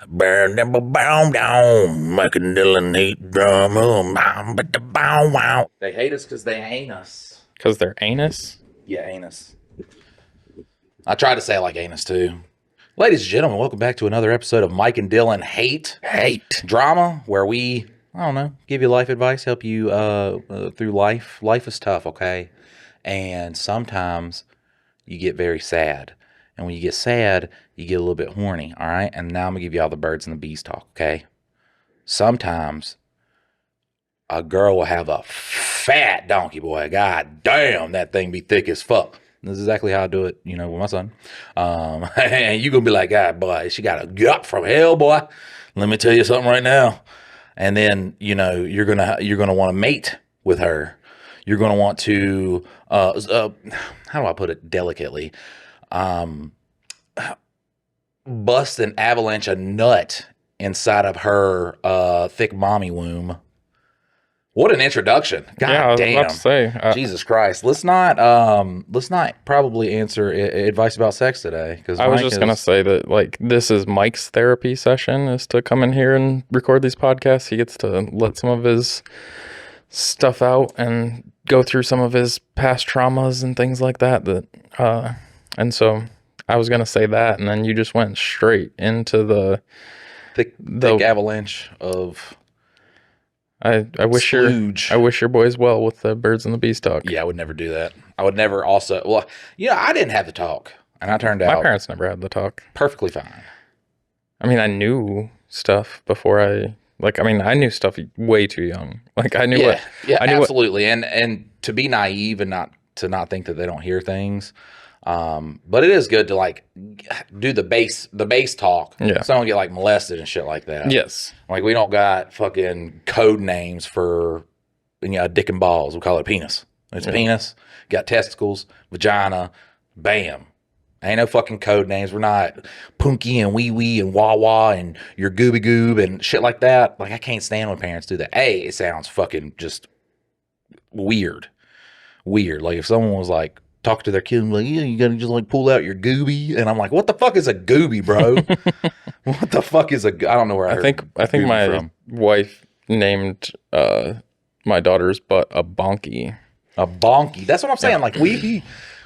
Burn them bow down, making Dylan hate drum. But the bow wow. They hate us because they ain't us. Because they're anus? Yeah, anus. I tried to say it like anus too. Ladies and gentlemen, welcome back to another episode of Mike and Dylan Hate Drama, where we, I don't know, give you life advice, help you through life. Life is tough, okay? And sometimes you get very sad. And when you get sad, you get a little bit horny, all right? And now I'm going to give you all the birds and the bees talk, okay? Sometimes a girl will have a fat donkey, boy. God damn, that thing be thick as fuck. This is exactly how I do it, with my son. And you're going to be like, God, boy, she got a gut from hell, boy. Let me tell you something right now. And then, you're going to want to mate with her. You're going to want to, how do I put it delicately? Bust an avalanche of nut inside of her thick mommy womb. What an introduction! God yeah, I was damn! about to say, Jesus Christ! Let's not probably answer advice about sex today, because I was just gonna say that this is Mike's therapy session, is to come in here and record these podcasts. He gets to let some of his stuff out and go through some of his past traumas and things like that. And so I was gonna say that, and then you just went straight into the thick avalanche of. I wish your boys well with the birds and the bees talk. Yeah, I would never do that. I would never also. Well, I didn't have the talk, and I turned out. My parents never had the talk. Perfectly fine. I mean, I knew stuff before I knew stuff way too young. I knew what. Yeah, I knew absolutely. And to be naive and not think that they don't hear things. But it is good to do the base talk. Yeah. So I don't get molested and shit like that. Yes. We don't got fucking code names for dick and balls. We call it penis. It's penis. Got testicles, vagina, bam. Ain't no fucking code names. We're not punky and wee wee and wah wah and your gooby goob and shit like that. I can't stand when parents do that. It sounds fucking just weird. If someone was talk to their kid and you gotta just pull out your gooby, and I'm like, what the fuck is a gooby, bro? What the fuck is I don't know where I think my wife named my daughter's butt a bonky. A bonky. That's what I'm saying.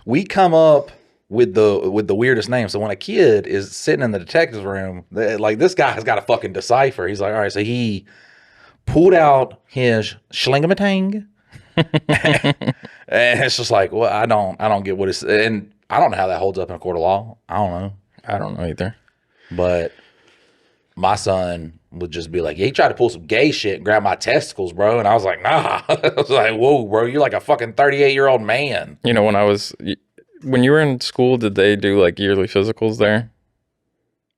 We come up with the weirdest name. So when a kid is sitting in the detective's room, this guy has got to fucking decipher. He's like, all right, so he pulled out his schlingamatang. And it's just well, I don't get what it's, and I don't know how that holds up in a court of law. I don't know either. But my son would just be like, yeah, he tried to pull some gay shit and grab my testicles, bro. And I was like, nah. I was like, whoa, bro, you're like a fucking 38-year-old man. When you were in school, did they do yearly physicals there?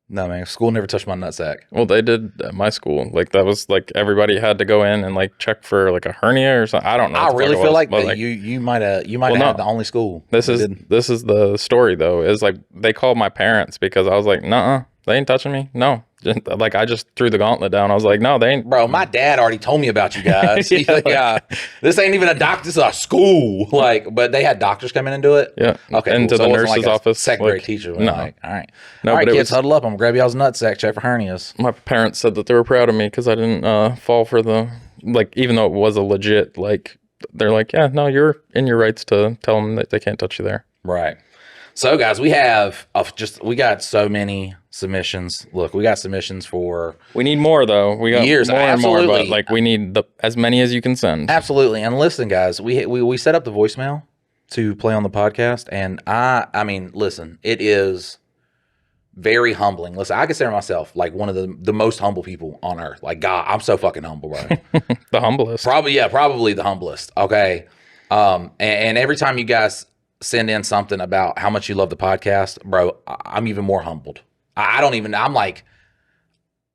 No, man, school never touched my nutsack. Well, they did at my school. That was everybody had to go in and check for a hernia or something. I don't know. I really feel that you might have had the only school. This is the story though. Is they called my parents because I was like, nuh-uh, they ain't touching me. No. I just threw the gauntlet down. I was like, no, they ain't. Bro, my dad already told me about you guys. This ain't even a doctor. This is a school. But they had doctors come in and do it? Yeah. Okay. Into the nurse's office. Second grade teacher. No. All right. No, all right, kids, huddle up. I'm going to grab y'all's nutsack, check for hernias. My parents said that they were proud of me because I didn't fall for the, even though it was a legit, they're like, yeah, no, you're in your rights to tell them that they can't touch you there. Right. So, guys, we have we got so many submissions. Look, we got submissions for... We need more, though. We got years, more absolutely. And more, but we need as many as you can send. Absolutely. And listen, guys, we set up the voicemail to play on the podcast, and I mean, listen, it is very humbling. Listen, I consider myself one of the most humble people on earth. God, I'm so fucking humble, bro. The humblest. Probably the humblest. Okay. And every time you guys send in something about how much you love the podcast, bro, I'm even more humbled. I'm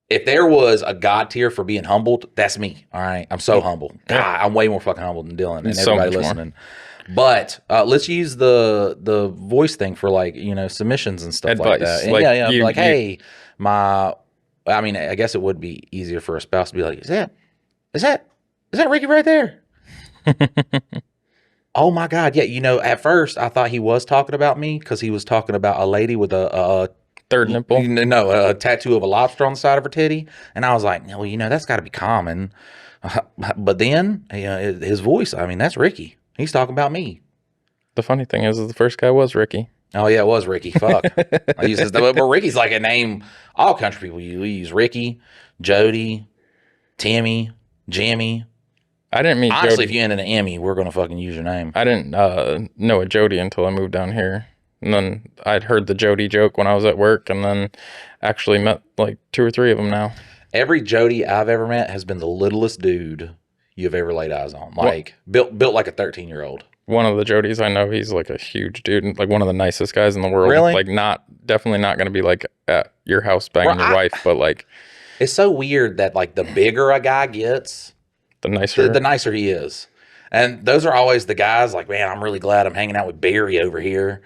if there was a God tier for being humbled, that's me. All right. I'm so humble. God, I'm way more fucking humble than Dylan and everybody listening. More. But let's use the voice thing for submissions and stuff advice. Like that. And hey, I mean, I guess it would be easier for a spouse to be like, is that Ricky right there? Oh my God. Yeah. At first I thought he was talking about me because he was talking about a lady with a Third nipple. No, a tattoo of a lobster on the side of her titty. And I was like, well, that's got to be common. But then his voice, I mean, that's Ricky. He's talking about me. The funny thing is the first guy was Ricky. Oh, yeah, it was Ricky. Fuck. I use his, but Ricky's like a name all country people use. Ricky, Jody, Timmy, Jimmy. I didn't meet Honestly, Jody. if you end in an Emmy, we're going to fucking use your name. I didn't know a Jody until I moved down here. And then I'd heard the Jody joke when I was at work, and then actually met like 2 or 3 of them now. Every Jody I've ever met has been the littlest dude you've ever laid eyes on. Like, built like a 13-year-old. One of the Jodys I know, he's like a huge dude, like one of the nicest guys in the world. Really? Like definitely not going to be like at your house banging your wife, but like. It's so weird that like the bigger a guy gets, the nicer he is. And those are always the guys like, man, I'm really glad I'm hanging out with Barry over here.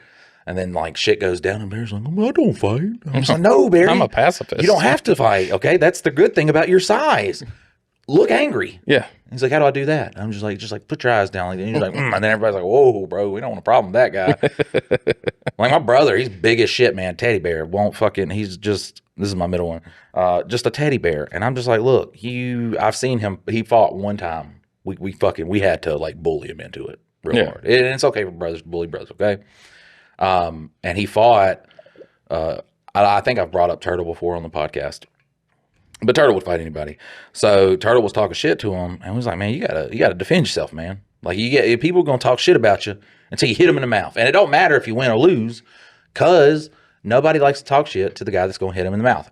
And then like shit goes down and Barry's like, I don't fight. I'm just like, no, Barry. I'm a pacifist. You don't have to fight, okay? That's the good thing about your size. Look angry. Yeah. He's like, how do I do that? I'm just like, put your eyes down. Like, and he's like, and then everybody's like, whoa, bro, we don't want a problem with that guy. Like my brother, he's big as shit, man. Teddy bear won't fucking. He's just. This is my middle one. Just a teddy bear, and I'm just like, look, I've seen him. He fought one time. We had to like bully him into it real hard. And it's okay for brothers to bully brothers, okay? And he fought. I think I've brought up Turtle before on the podcast. But Turtle would fight anybody. So Turtle was talking shit to him, and was like, "Man, you gotta defend yourself, man. Like people are gonna talk shit about you until you hit them in the mouth, and it don't matter if you win or lose, cause nobody likes to talk shit to the guy that's gonna hit him in the mouth,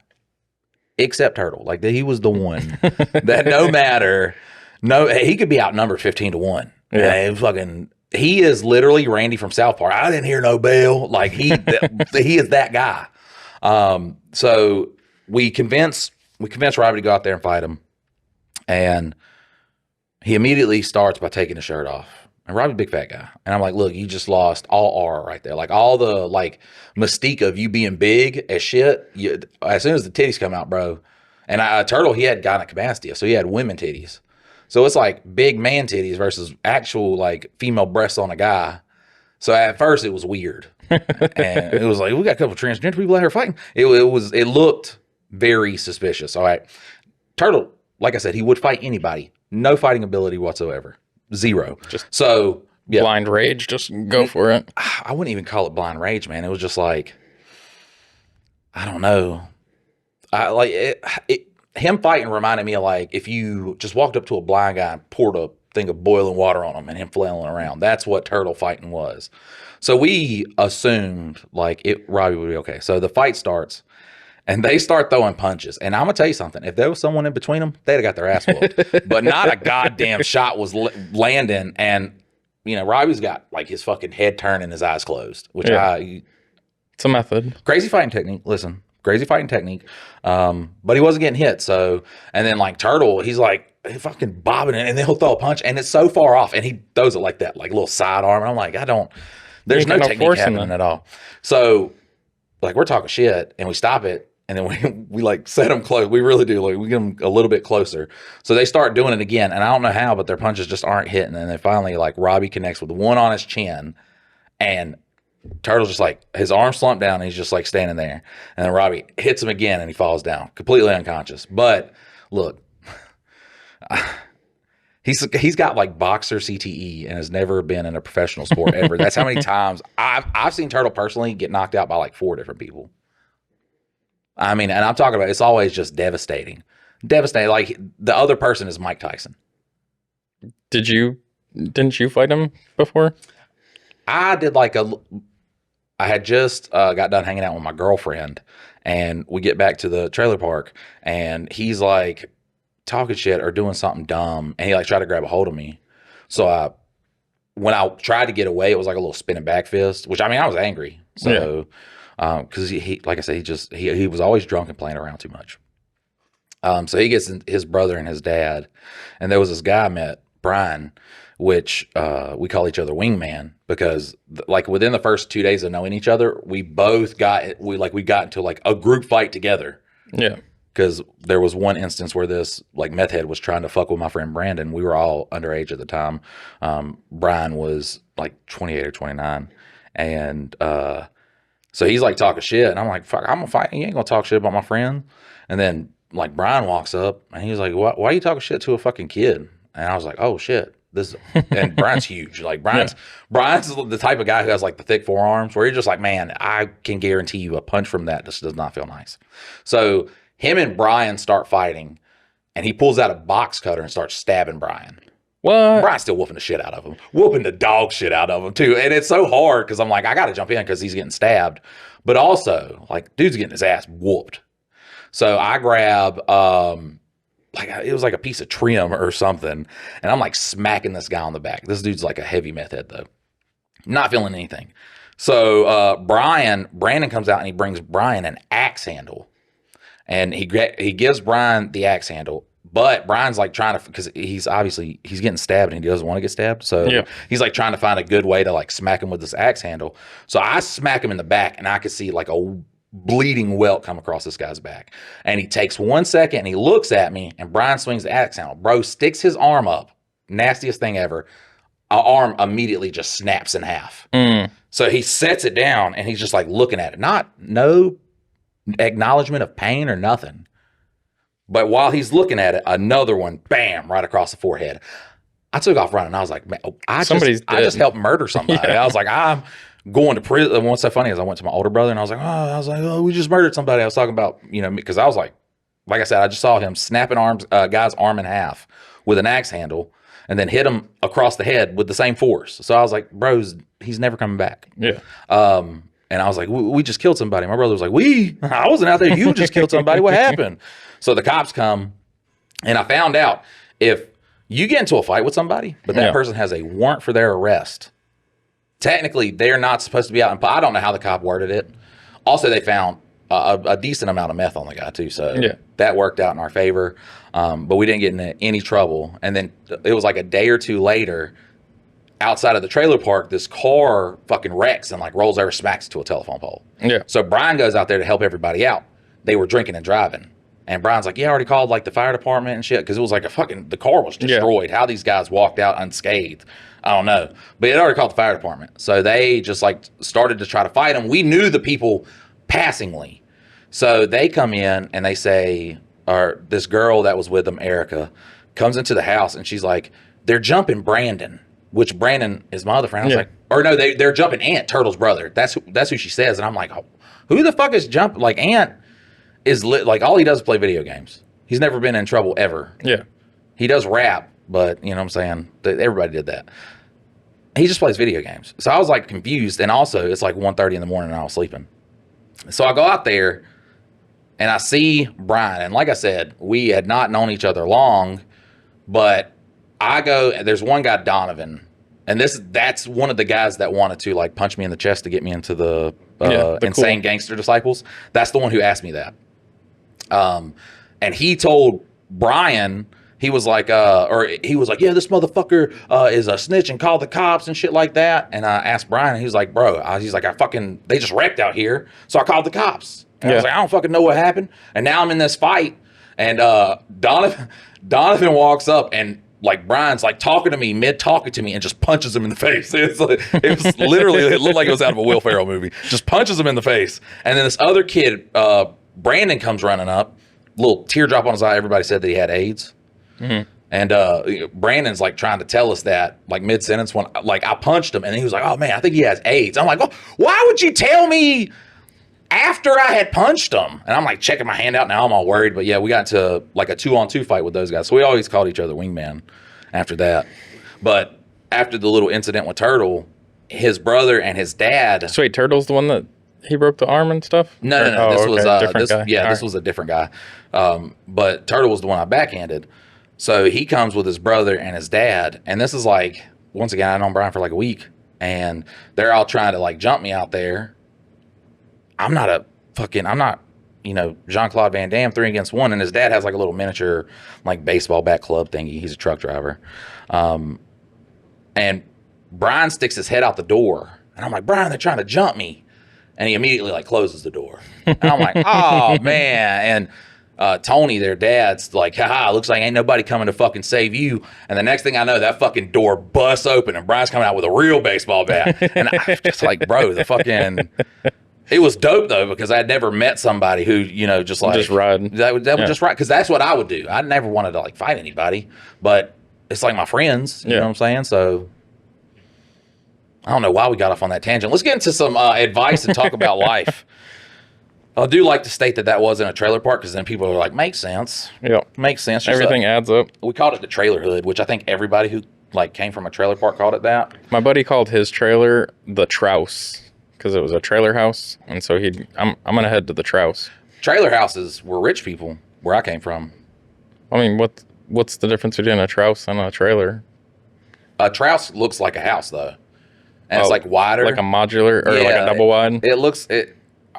except Turtle. Like he was the one that he could be outnumbered 15-1. Yeah, he is literally Randy from South Park. I didn't hear no bell. Like he is that guy. So we convinced Robbie to go out there and fight him. And he immediately starts by taking his shirt off. And Robbie's a big fat guy. And I'm like, look, you just lost all aura right there. Like all the like mystique of you being big as shit. As soon as the titties come out, bro. And Turtle, he had gynecomastia. So he had women titties. So it's like big man titties versus actual like female breasts on a guy. So at first it was weird. And it was like, we got a couple of transgender people out here fighting. It looked very suspicious. All right. Turtle, like I said, he would fight anybody. No fighting ability whatsoever. Zero. So yeah. Blind rage, just go for it. I wouldn't even call it blind rage, man. It was just like, I don't know. Him fighting reminded me of like if you just walked up to a blind guy and poured a thing of boiling water on him and him flailing around. That's what Turtle fighting was. So we assumed like Robbie would be okay. So the fight starts. And they start throwing punches. And I'm going to tell you something. If there was someone in between them, they'd have got their ass whooped. But not a goddamn shot was landing. And, Robbie's got like his fucking head turned and his eyes closed. Which it's a method. Crazy fighting technique. Listen, crazy fighting technique. But he wasn't getting hit. So, and then like Turtle, he's like fucking bobbing it. And then he'll throw a punch. And it's so far off. And he throws it like that, like a little sidearm. And I'm like, there's no technique happening at all. So, like we're talking shit and we stop it. And then we like set them close. We really do. Like we get them a little bit closer. So they start doing it again. And I don't know how, but their punches just aren't hitting. And then finally, like Robbie connects with the one on his chin. And Turtle's just like, his arm slumped down. And he's just like standing there. And then Robbie hits him again and he falls down, completely unconscious. But look, he's got like boxer CTE and has never been in a professional sport ever. That's how many times I've seen Turtle personally get knocked out by like 4 different people. I mean, and I'm talking about, it's always just devastating. Devastating. Like the other person is Mike Tyson. Didn't you fight him before? I did I had just got done hanging out with my girlfriend and we get back to the trailer park and he's like talking shit or doing something dumb. And he like tried to grab a hold of me. So when I tried to get away, it was like a little spinning back fist, which I mean, I was angry. So, because he, like I said, he was always drunk and playing around too much. So he gets his brother and his dad, and there was this guy I met, Brian, which we call each other wingman because like within the first 2 days of knowing each other, we got into like a group fight together. Yeah. Because there was one instance where this like meth head was trying to fuck with my friend Brandon. We were all underage at the time. Brian was like 28 or 29, and So he's like talking shit, and I'm like, fuck, I'm gonna fight. He ain't gonna talk shit about my friend. And then like Brian walks up, and he's like, why are you talking shit to a fucking kid? And I was like, oh shit. And Brian's huge. Like Brian's the type of guy who has like the thick forearms where you're just like, man, I can guarantee you a punch from that just does not feel nice. So him and Brian start fighting, and he pulls out a box cutter and starts stabbing Brian. What? Brian's still whooping the shit out of him, whooping the dog shit out of him too. And it's so hard because I'm like, I got to jump in because he's getting stabbed, but also like dude's getting his ass whooped. So I grab it was like a piece of trim or something, and I'm like smacking this guy on the back. This dude's like a heavy meth head though, not feeling anything. So Brandon comes out and he brings Brian an axe handle, and he gives Brian the axe handle. But Brian's like trying to, because he's getting stabbed and he doesn't want to get stabbed. So he's like trying to find a good way to like smack him with this axe handle. So I smack him in the back, and I could see like a bleeding welt come across this guy's back. And he takes 1 second and he looks at me, and Brian swings the axe handle. Bro sticks his arm up. Nastiest thing ever. Our arm immediately just snaps in half. So he sets it down and he's just like looking at it. No acknowledgement of pain or nothing. But while he's looking at it, another one, bam, right across the forehead. I took off running. I was like, man, I just helped murder somebody. I was like, I'm going to prison. What's so funny is I went to my older brother and I was like, oh, we just murdered somebody. I was talking about, because I was like I said, I just saw him snapping guy's arm in half with an axe handle and then hit him across the head with the same force. So I was like, bros, he's never coming back. Yeah. And I was like, we just killed somebody. My brother was like, I wasn't out there. You just killed somebody. What happened? So the cops come, and I found out if you get into a fight with somebody, but that person has a warrant for their arrest, technically they're not supposed to be out. I don't know how the cop worded it. Also, they found a decent amount of meth on the guy too. So that worked out in our favor. But we didn't get into any trouble. And then it was like a day or two later, outside of the trailer park, this car fucking wrecks and like rolls over, smacks to a telephone pole. Yeah. So Brian goes out there to help everybody out. They were drinking and driving. And Brian's like, I already called like the fire department and shit. Cause it was like the car was destroyed. How these guys walked out unscathed, I don't know. But it already called the fire department. So they just like started to try to fight him. We knew the people passingly. So they come in and they say, or this girl that was with them, Erica, comes into the house and she's like, they're jumping Brandon. Which Brandon is my other friend. I was like, or no, they're jumping Ant, Turtle's brother. That's who she says. And I'm like, oh, who the fuck is jumping? Like Ant is like all he does is play video games. He's never been in trouble ever. Yeah. He does rap, but you know what I'm saying? Everybody did that. He just plays video games. So I was like confused. And also it's like 1:30 in the morning and I was sleeping. So I go out there and I see Brian. And like I said, we had not known each other long, but I go, there's one guy, Donovan, and that's one of the guys that wanted to like punch me in the chest to get me into the Insane Gangster Disciples. That's the one who asked me that. And he told Brian, he was like, yeah, this motherfucker is a snitch and called the cops and shit like that. And I asked Brian, and he was like, bro, they just wrecked out here. So I called the cops. And I was like, I don't fucking know what happened. And now I'm in this fight. And Donovan walks up and like Brian's like talking to me and just punches him in the face. It was literally, it looked like it was out of a Will Ferrell movie. Just punches him in the face. And then this other kid, Brandon, comes running up, little teardrop on his eye. Everybody said that he had AIDS. Mm-hmm. And Brandon's like trying to tell us that like mid-sentence when like I punched him and he was like, oh man, I think he has AIDS. I'm like, oh, why would you tell me after I had punched him? And I'm like checking my hand out. Now I'm all worried. But yeah, we got into like a 2-on-2 fight with those guys. So we always called each other wingman after that. But after the little incident with Turtle, his brother and his dad. So wait, Turtle's the one that he broke the arm and stuff? No. This was this was a different guy. But Turtle was the one I backhanded. So he comes with his brother and his dad. And this is like, once again, I've known Brian for like a week. And they're all trying to like jump me out there. I'm not, Jean-Claude Van Damme 3 against 1. And his dad has like a little miniature, like baseball bat club thingy. He's a truck driver. And Brian sticks his head out the door. And I'm like, Brian, they're trying to jump me. And he immediately like closes the door. And I'm like, oh man. And Tony, their dad's like, haha, looks like ain't nobody coming to fucking save you. And the next thing I know, that fucking door busts open and Brian's coming out with a real baseball bat. And I'm just like, bro, It was dope though because I had never met somebody who just ride. That would just ride because that's what I would do. I never wanted to like fight anybody, but it's like my friends. You know what I'm saying? So I don't know why we got off on that tangent. Let's get into some advice and talk about life. I do like to state that wasn't a trailer park because then people are like, makes sense. Yeah, makes sense. Everything adds up. We called it the trailer hood, which I think everybody who like came from a trailer park called it that. My buddy called his trailer the Trouse because it was a trailer house, and so I'm gonna head to the Trouse. Trailer houses were rich people where I came from. I mean, what's the difference between a Trouse and a trailer? A Trouse looks like a house though, and it's like wider, like a modular or like a double wide.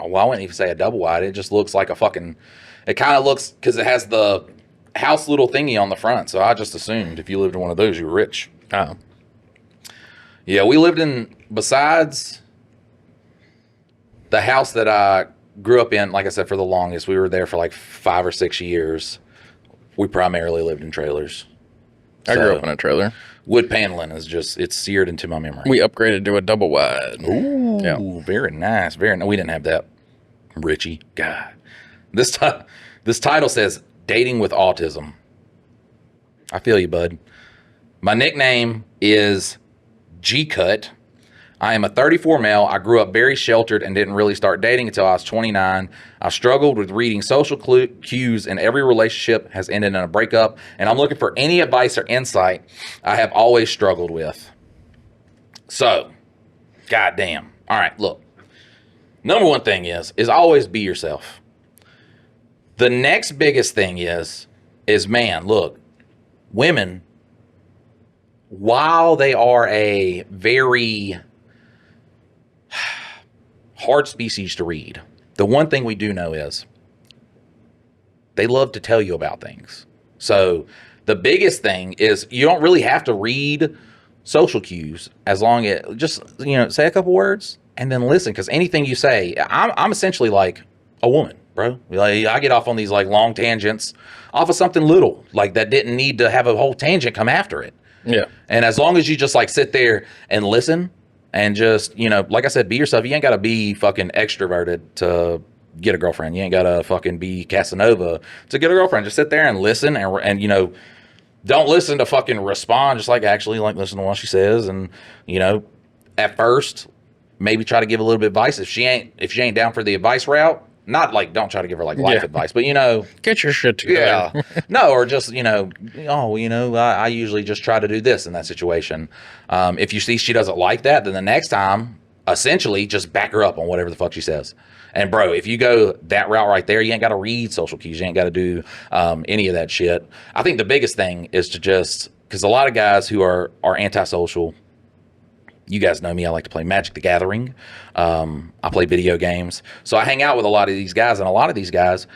Well, I wouldn't even say a double wide. It just looks like a fucking. It kind of looks because it has the house little thingy on the front. So I just assumed if you lived in one of those, you were rich. Oh, yeah, we lived in besides the house that I grew up in. Like I said, for the longest, we were there for like 5 or 6 years. We primarily lived in trailers. I grew up in a trailer. Wood paneling is it's seared into my memory. We upgraded to a double wide. Ooh, yeah. Very nice. Very nice. We didn't have that. Richie. God. This title says, Dating with Autism. I feel you, bud. My nickname is G-Cut. I am a 34 male. I grew up very sheltered and didn't really start dating until I was 29. I struggled with reading social cues, and every relationship has ended in a breakup, and I'm looking for any advice or insight I have always struggled with. So, goddamn. All right, look. Number one thing is always be yourself. The next biggest thing is man, look, women, while they are a very hard species to read, the one thing we do know is they love to tell you about things. So the biggest thing is you don't really have to read social cues as long as just say a couple words and then listen, because anything you say, I'm essentially like a woman, bro. Like, I get off on these like long tangents off of something little like that didn't need to have a whole tangent come after it. Yeah. And as long as you just like sit there and listen and just, like I said, be yourself. You ain't got to be fucking extroverted to get a girlfriend. You ain't got to fucking be Casanova to get a girlfriend. Just sit there and listen and don't listen to fucking respond. Just like actually like listen to what she says. And, at first maybe try to give a little bit of advice. If she ain't down for the advice route, not like don't try to give her like life advice, but get your shit together. Yeah. No, or just, I usually just try to do this in that situation. If you see she doesn't like that, then the next time, essentially just back her up on whatever the fuck she says. And bro, if you go that route right there, you ain't got to read social cues. You ain't got to do any of that shit. I think the biggest thing is to just, because a lot of guys who are antisocial, you guys know me, I like to play Magic the Gathering. I play video games. So I hang out with a lot of these guys, and a lot of these guys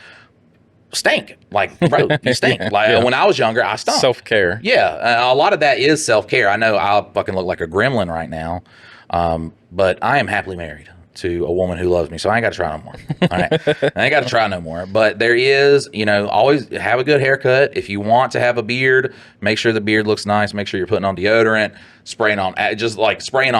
stink. Like, bro, you stink. When I was younger, I stunk. Self-care. Yeah, a lot of that is self-care. I know I fucking look like a gremlin right now, but I am happily married to a woman who loves me, so I ain't got to try no more. All right, I ain't got to try no more. But there is, always have a good haircut. If you want to have a beard, make sure the beard looks nice. Make sure you're putting on deodorant, spraying on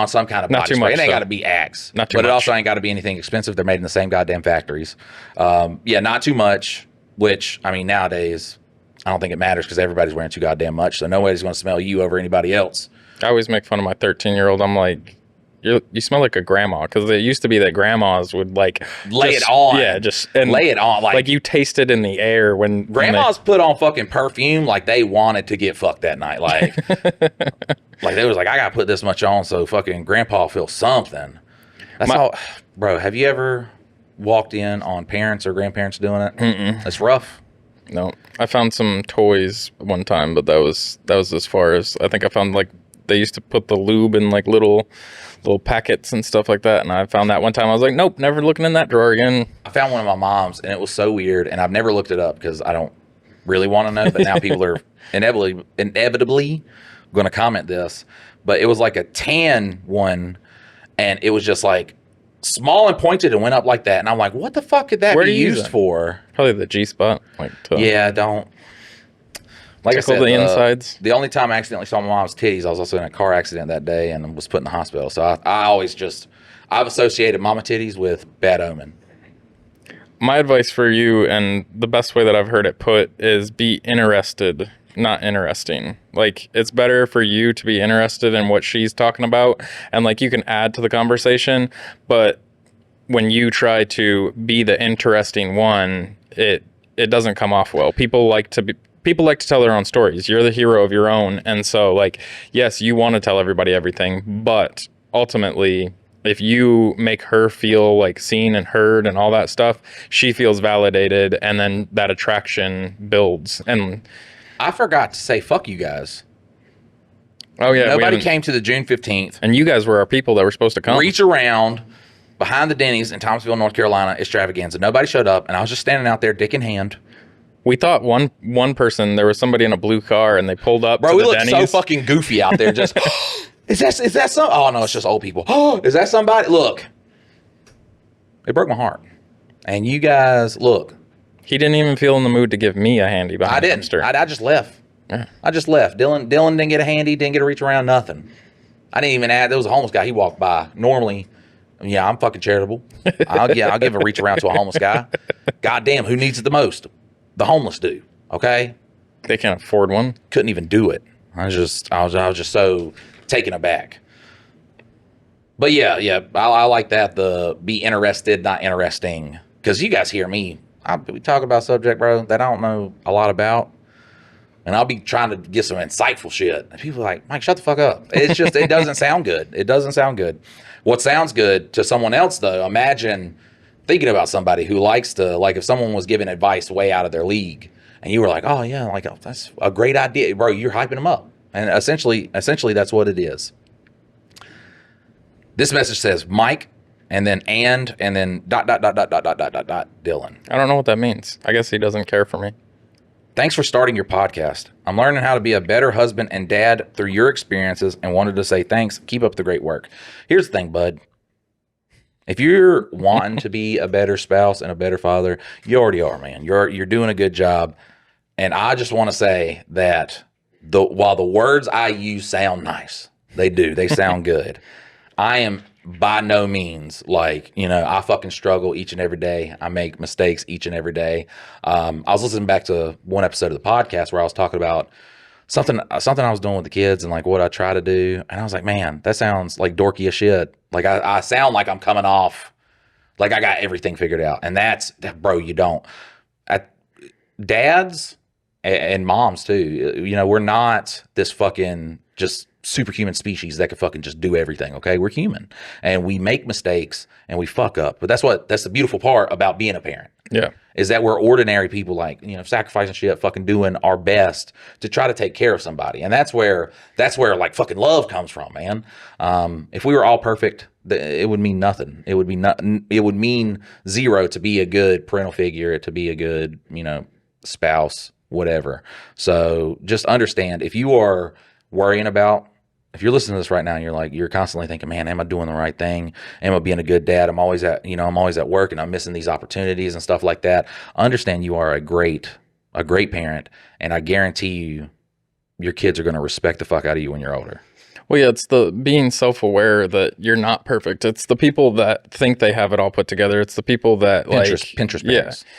some kind of body spray. It ain't got to be Axe, but it also ain't got to be anything expensive. They're made in the same goddamn factories. Not too much. Which nowadays, I don't think it matters because everybody's wearing too goddamn much, so nobody's going to smell you over anybody else. I always make fun of my 13-year-old. I'm like, you smell like a grandma, because it used to be that grandmas would like lay it on. Yeah, and lay it on. Like you taste it in the air when grandmas put on fucking perfume like they wanted to get fucked that night. Like, like they was like, I got to put this much on so fucking grandpa feels something. That's all. Bro, have you ever walked in on parents or grandparents doing it? It's rough. No, I found some toys one time, but that was as far as I think. I found like they used to put the lube in like little packets and stuff like that, and I found that one time. I was like, nope, never looking in that drawer again. I found one of my mom's, and it was so weird, and I've never looked it up because I don't really want to know, but now people are inevitably going to comment this. But it was like a tan one, and it was just like small and pointed and went up like that, and I'm like, what the fuck could that be used for? Probably the G-spot. Don't. Like I said, the insides. The only time I accidentally saw my mom's titties, I was also in a car accident that day and was put in the hospital. So I always just, I've associated mama titties with bad omen. My advice for you, and the best way that I've heard it put, is be interested, not interesting. Like, it's better for you to be interested in what she's talking about, and like you can add to the conversation, but when you try to be the interesting one, it doesn't come off well. People like to tell their own stories. You're the hero of your own, and so like, yes, you want to tell everybody everything, but ultimately, if you make her feel like seen and heard and all that stuff, she feels validated, and then that attraction builds. And I forgot to say, fuck you guys. oh yeah, Nobody came to the June 15th. and you guys were our people that were supposed to come. Reach around behind the Denny's in Thomasville, North Carolina extravaganza. Nobody showed up, and I was just standing out there, dick in hand. We thought one person, there was somebody in a blue car, and they pulled up. Bro, to we the looked Denny's. so fucking goofy out there. Just is that some? Oh no, it's just old people. Oh, is that somebody? Look, it broke my heart. And you guys, look, He didn't even feel in the mood to give me a handy behind I the didn't. dumpster. I just left. Yeah. I just left. Dylan didn't get a handy, didn't get a reach around, nothing. I didn't even add. There was a homeless guy. He walked by. Normally, yeah, I'm fucking charitable. I'll give a reach around to a homeless guy. Goddamn, who needs it the most? The homeless do. Okay, They can't afford one. couldn't even do it. I was just so taken aback. But yeah, I like that. The be interested, not interesting. Because you guys hear me. We talk about subject, bro, that I don't know a lot about. And I'll be trying to get some insightful shit. And people are like, Mike, shut the fuck up. It's just, it doesn't sound good. It doesn't sound good. What sounds good to someone else, though, imagine thinking about somebody who likes to, like if someone was giving advice way out of their league and you were like, oh yeah, like oh, that's a great idea. Bro, you're hyping them up. And essentially that's what it is. This message says Mike and then dot Dylan. I don't know what that means. I guess he doesn't care for me. Thanks for starting your podcast. I'm learning how to be a better husband and dad through your experiences and wanted to say thanks. Keep up the great work. Here's the thing, bud. If you're wanting to be a better spouse and a better father, you already are, man. You're doing a good job. And I just want to say that while the words I use sound nice, they do. They sound good. I am by no means like, I fucking struggle each and every day. I make mistakes each and every day. I was listening back to one episode of the podcast where I was talking about something I was doing with the kids and like what I try to do. And I was like, man, that sounds like dorky as shit. Like I sound like I'm coming off like I got everything figured out. And bro, you don't. Dads and moms too, we're not this fucking just superhuman species that could fucking just do everything. Okay, we're human and we make mistakes and we fuck up. But that's the beautiful part about being a parent. Yeah. Is that we're ordinary people, like, sacrificing shit, fucking doing our best to try to take care of somebody. And that's where like fucking love comes from, man. If we were all perfect, it would mean nothing. It would mean zero to be a good parental figure, to be a good, spouse, whatever. So just understand, if you are worrying about, if you're listening to this right now and you're constantly thinking, man, am I doing the right thing? Am I being a good dad? I'm always at work and I'm missing these opportunities and stuff like that. Understand you are a great parent, and I guarantee you your kids are going to respect the fuck out of you when you're older. Well, yeah, it's the being self-aware that you're not perfect. It's the people that think they have it all put together. It's the people that Pinterest parents. Yeah.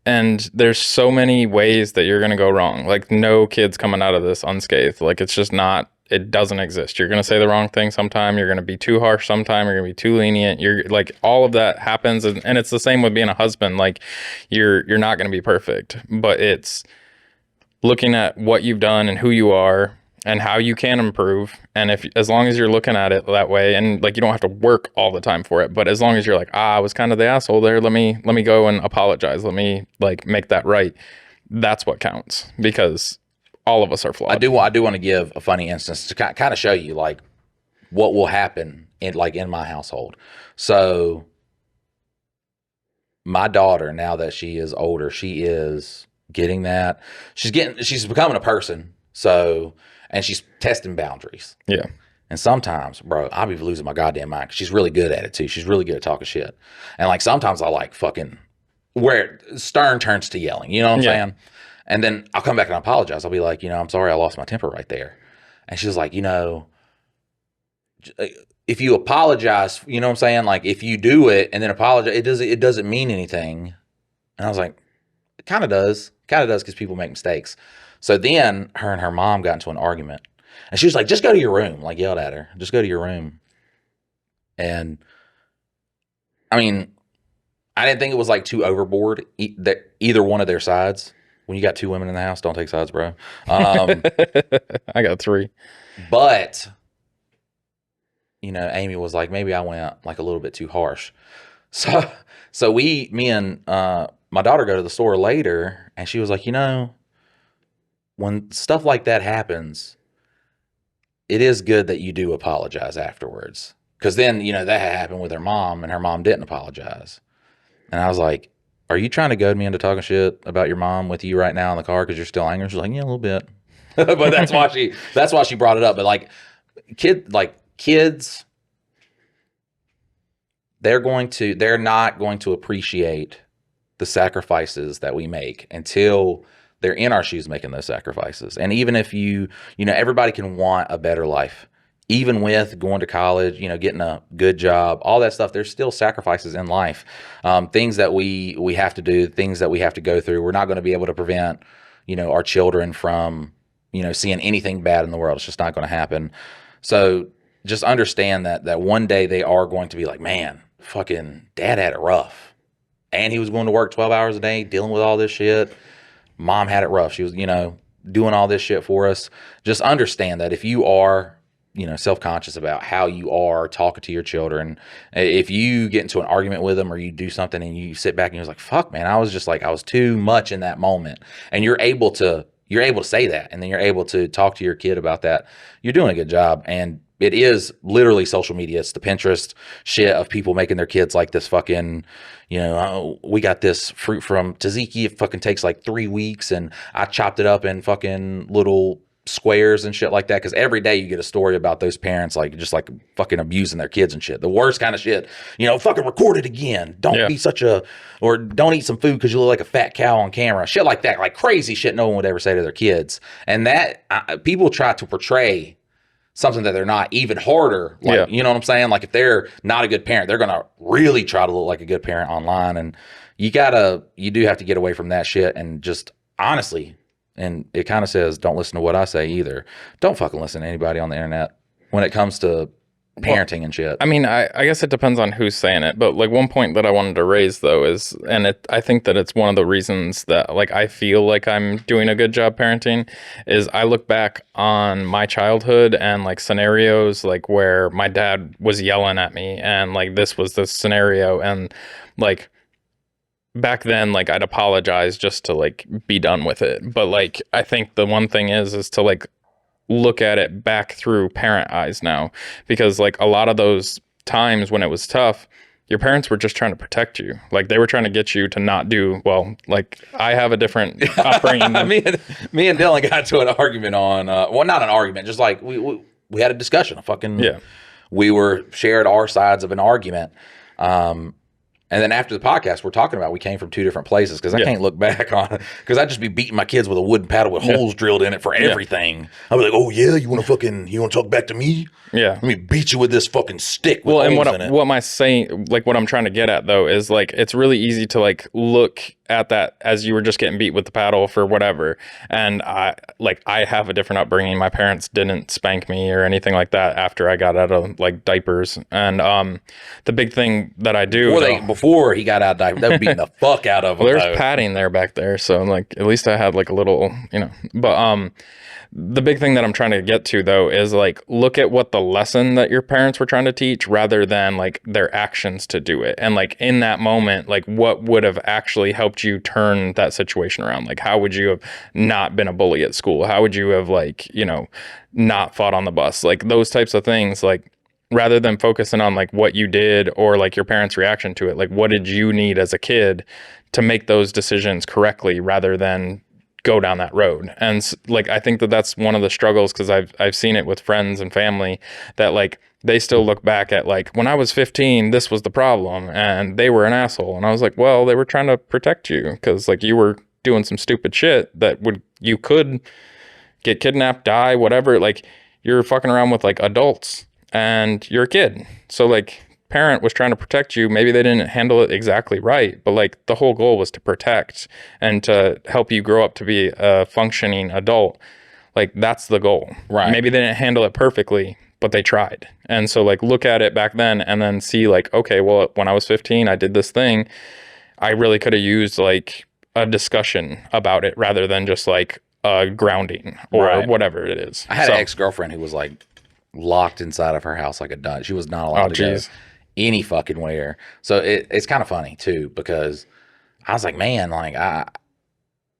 And there's so many ways that you're going to go wrong. Like, no kid's coming out of this unscathed. Like, it's just not, it doesn't exist. You're going to say the wrong thing sometime. You're going to be too harsh sometime. You're going to be too lenient. You're like, all of that happens. And it's the same with being a husband. Like, you're not going to be perfect, but it's looking at what you've done and who you are and how you can improve. And as long as you're looking at it that way, and like, you don't have to work all the time for it, but as long as you're like, I was kind of the asshole there, let me go and apologize. Let me like make that right. That's what counts, because all of us are flawed. I do want to give a funny instance to kind of show you like what will happen in my household. So my daughter, now that she is older, she is getting that. She's becoming a person. So, and she's testing boundaries. Yeah. And sometimes, bro, I'll be losing my goddamn mind. She's really good at it too. She's really good at talking shit. And like, sometimes I like fucking where stern turns to yelling, you know what I'm saying? And then I'll come back and apologize. I'll be like, I'm sorry, I lost my temper right there. And she's like, if you apologize, you know what I'm saying? Like if you do it and then apologize, it doesn't mean anything. And I was like, it kind of does. Kind of does because people make mistakes. So then her and her mom got into an argument. And she was like, just go to your room. Like yelled at her. Just go to your room. And I mean, I didn't think it was like too overboard that either one of their sides. When you got two women in the house, don't take sides, bro. I got 3. But Amy was like, maybe I went like a little bit too harsh. So me and my daughter go to the store later, and she was like, when stuff like that happens, it is good that you do apologize afterwards. Because then, that happened with her mom, and her mom didn't apologize. And I was like, are you trying to goad me into talking shit about your mom with you right now in the car because you're still angry? She's like, yeah, a little bit. But that's why she brought it up. But like kids, they're not going to appreciate the sacrifices that we make until they're in our shoes making those sacrifices. And even if everybody can want a better life, even with going to college, getting a good job, all that stuff, there's still sacrifices in life. Things that we have to do, things that we have to go through. We're not going to be able to prevent, our children from, seeing anything bad in the world. It's just not going to happen. So just understand that one day they are going to be like, man, fucking dad had it rough. And he was going to work 12 hours a day, dealing with all this shit. Mom had it rough. She was, doing all this shit for us. Just understand that if you are, self-conscious about how you are talking to your children, if you get into an argument with them or you do something and you sit back and you're like, fuck, man, I was too much in that moment. And you're able to say that. And then you're able to talk to your kid about that. You're doing a good job. And it is literally social media. It's the Pinterest shit of people making their kids like this fucking, we got this fruit from tzatziki. It fucking takes like 3 weeks. And I chopped it up in fucking little squares and shit like that. Because every day you get a story about those parents just fucking abusing their kids and shit. The worst kind of shit. Fucking record it again. Don't be or don't eat some food because you look like a fat cow on camera. Shit like that. Like crazy shit no one would ever say to their kids. And that people try to portray something that they're not, even harder. You know what I'm saying? Like if they're not a good parent, they're going to really try to look like a good parent online. And you do have to get away from that shit and just honestly, and it kind of says, don't listen to what I say either. Don't fucking listen to anybody on the internet when it comes to parenting and shit. I mean, I guess it depends on who's saying it, but like one point that I wanted to raise though is, and I think that it's one of the reasons that like I feel like I'm doing a good job parenting is I look back on my childhood and like scenarios like where my dad was yelling at me and like this was the scenario and like back then like I'd apologize just to like be done with it. But like I think the one thing is to like look at it back through parent eyes now, because like a lot of those times when it was tough, your parents were just trying to protect you. Like they were trying to get you to not do well. Like I have a different upbringing. me and Dylan got into an argument on well, not an argument, just like we had a discussion. We shared our sides of an argument. And then after the podcast, we're talking about we came from two different places because I can't look back on it because I'd just be beating my kids with a wooden paddle with holes drilled in it for everything. I'd be like, oh, yeah, you want to talk back to me? Yeah. Let me beat you with this fucking stick with holes in it. What am I saying, like what I'm trying to get at, though, is like it's really easy to like look at that as you were just getting beat with the paddle for whatever. And I have a different upbringing. My parents didn't spank me or anything like that after I got out of like diapers. And the big thing that I do before he got out of diapers, they were beating the fuck out of him. Well, there's padding there back there, so like at least I had like a little, but the big thing that I'm trying to get to though is like look at what the lesson that your parents were trying to teach rather than like their actions to do it. And like in that moment, like what would have actually helped you turn that situation around? Like how would you have not been a bully at school? How would you have like, not fought on the bus? Like those types of things, like rather than focusing on like what you did or like your parents' reaction to it, like what did you need as a kid to make those decisions correctly rather than go down that road. And like I think that that's one of the struggles because I've seen it with friends and family that like they still look back at like when I was 15 this was the problem and they were an asshole, and I was like, well, they were trying to protect you because like you were doing some stupid shit that you could get kidnapped, die, whatever. Like you're fucking around with like adults. and you're a kid. So like parent was trying to protect you. Maybe they didn't handle it exactly right, but like the whole goal was to protect and to help you grow up to be a functioning adult. Like that's the goal. Right. Maybe they didn't handle it perfectly, but they tried. And so like look at it back then and then see like, okay, well, when I was 15, I did this thing. I really could have used like a discussion about it rather than just like a grounding or whatever it is. I had an ex-girlfriend who was like locked inside of her house like a dun. She was not allowed to go any fucking where. So it's kind of funny too, because I was like, man, like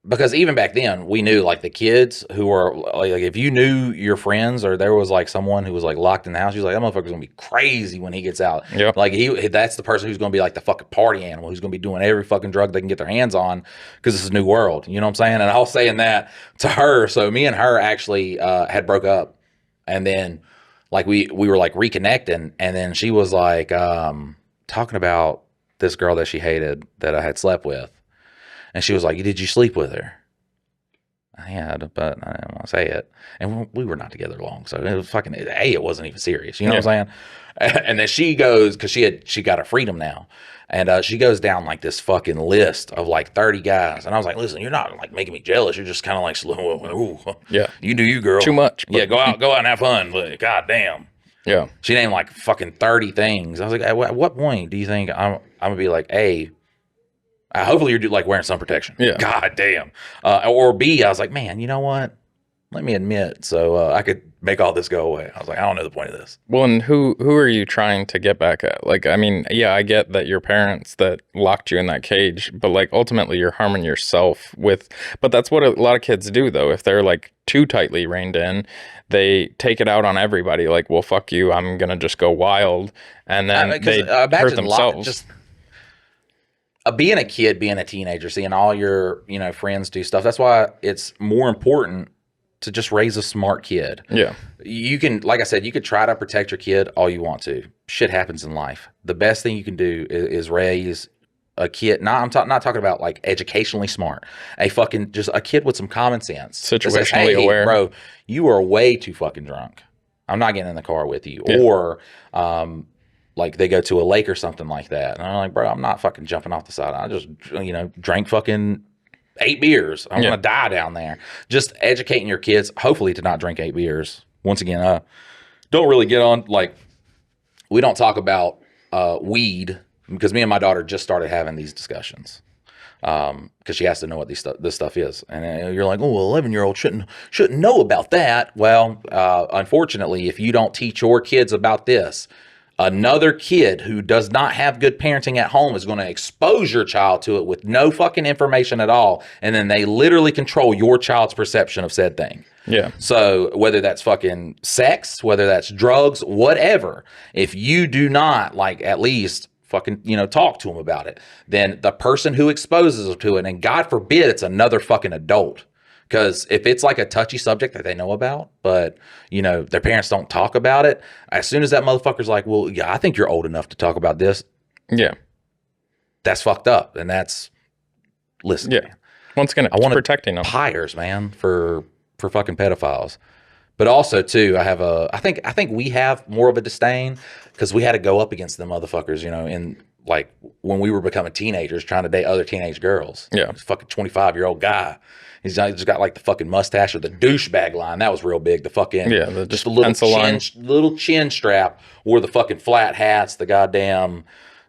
because even back then we knew like the kids who were like if you knew your friends or there was like someone who was like locked in the house, he was like, that motherfucker's gonna be crazy when he gets out. Yep. Like that's the person who's gonna be like the fucking party animal, who's gonna be doing every fucking drug they can get their hands on because this is a new world. You know what I'm saying? And I was saying that to her. So me and her actually had broke up, and then like we were like reconnecting, and then she was like talking about this girl that she hated that I had slept with. And she was like, did you sleep with her? I had, but I didn't want to say it. And we were not together long. So it was fucking, it wasn't even serious. You know what I'm saying? And then she goes, because she got her freedom now. And she goes down like this fucking list of like 30 guys. And I was like, listen, you're not like making me jealous. You're just kind of like, ooh, yeah, you do you, girl. Too much. Yeah, go out and have fun. But God damn. Yeah. She named like fucking 30 things. I was like, at what point do you think I'm going to be like, A, hopefully you're like wearing sun protection. Yeah. God damn. Or B, I was like, man, you know what? Let me admit, so I could make all this go away. I was like, I don't know the point of this. Well, and who are you trying to get back at? Like, I mean, yeah, I get that your parents that locked you in that cage, but like ultimately you're harming yourself with. But that's what a lot of kids do, though. If they're like too tightly reined in, they take it out on everybody. Like, well, fuck you, I'm gonna just go wild, and then they hurt themselves. Being a kid, being a teenager, seeing all your friends do stuff. That's why it's more important to just raise a smart kid. Yeah, you can, like I said, you could try to protect your kid all you want to. Shit happens in life. The best thing you can do is raise a kid. I'm not talking about like educationally smart. Just a kid with some common sense, situationally aware. Bro, you are way too fucking drunk. I'm not getting in the car with you. Yeah. Or like they go to a lake or something like that. And I'm like, bro, I'm not fucking jumping off the side. I just, drank fucking 8 beers. I'm going to die down there. Just educating your kids, hopefully to not drink 8 beers. Once again, don't really get on, like, we don't talk about weed because me and my daughter just started having these discussions because she has to know what this stuff is. And you're like, oh, well, 11-year-old shouldn't know about that. Well, unfortunately, if you don't teach your kids about this, another kid who does not have good parenting at home is going to expose your child to it with no fucking information at all. And then they literally control your child's perception of said thing. Yeah. So whether that's fucking sex, whether that's drugs, whatever, if you do not like at least fucking, talk to them about it, then the person who exposes them to it, and God forbid it's another fucking adult. Because if it's like a touchy subject that they know about, but, their parents don't talk about it, as soon as that motherfucker's like, well, yeah, I think you're old enough to talk about this. Yeah. That's fucked up. And listen. Yeah. Once again, I want protecting them. Pyres, man, for fucking pedophiles. But also, too, I think we have more of a disdain because we had to go up against them motherfuckers, in like when we were becoming teenagers trying to date other teenage girls. Yeah. This fucking 25-year-old guy. He's just got like the fucking mustache or the douchebag line. That was real big. The fucking, just a little chin strap, wore the fucking flat hats, the goddamn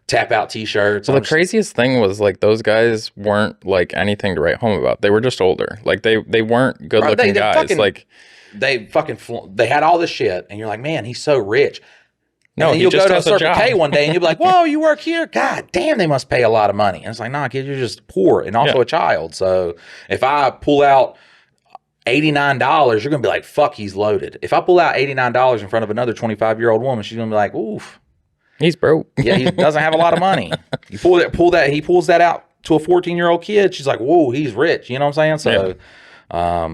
tap out t-shirts. Well, the craziest thing was like those guys weren't like anything to write home about. They were just older. Like they weren't good looking guys. They had all this shit and you're like, man, he's so rich. No, and you'll go to a Circle K one day and you'll be like, whoa, you work here? God damn, they must pay a lot of money. And it's like, nah, kid, you're just poor and also a child. So if I pull out $89, you're going to be like, fuck, he's loaded. If I pull out $89 in front of another 25-year-old woman, she's going to be like, oof. He's broke. Yeah, he doesn't have a lot of money. He pulls that out to a 14-year-old kid. She's like, whoa, he's rich. You know what I'm saying? So, I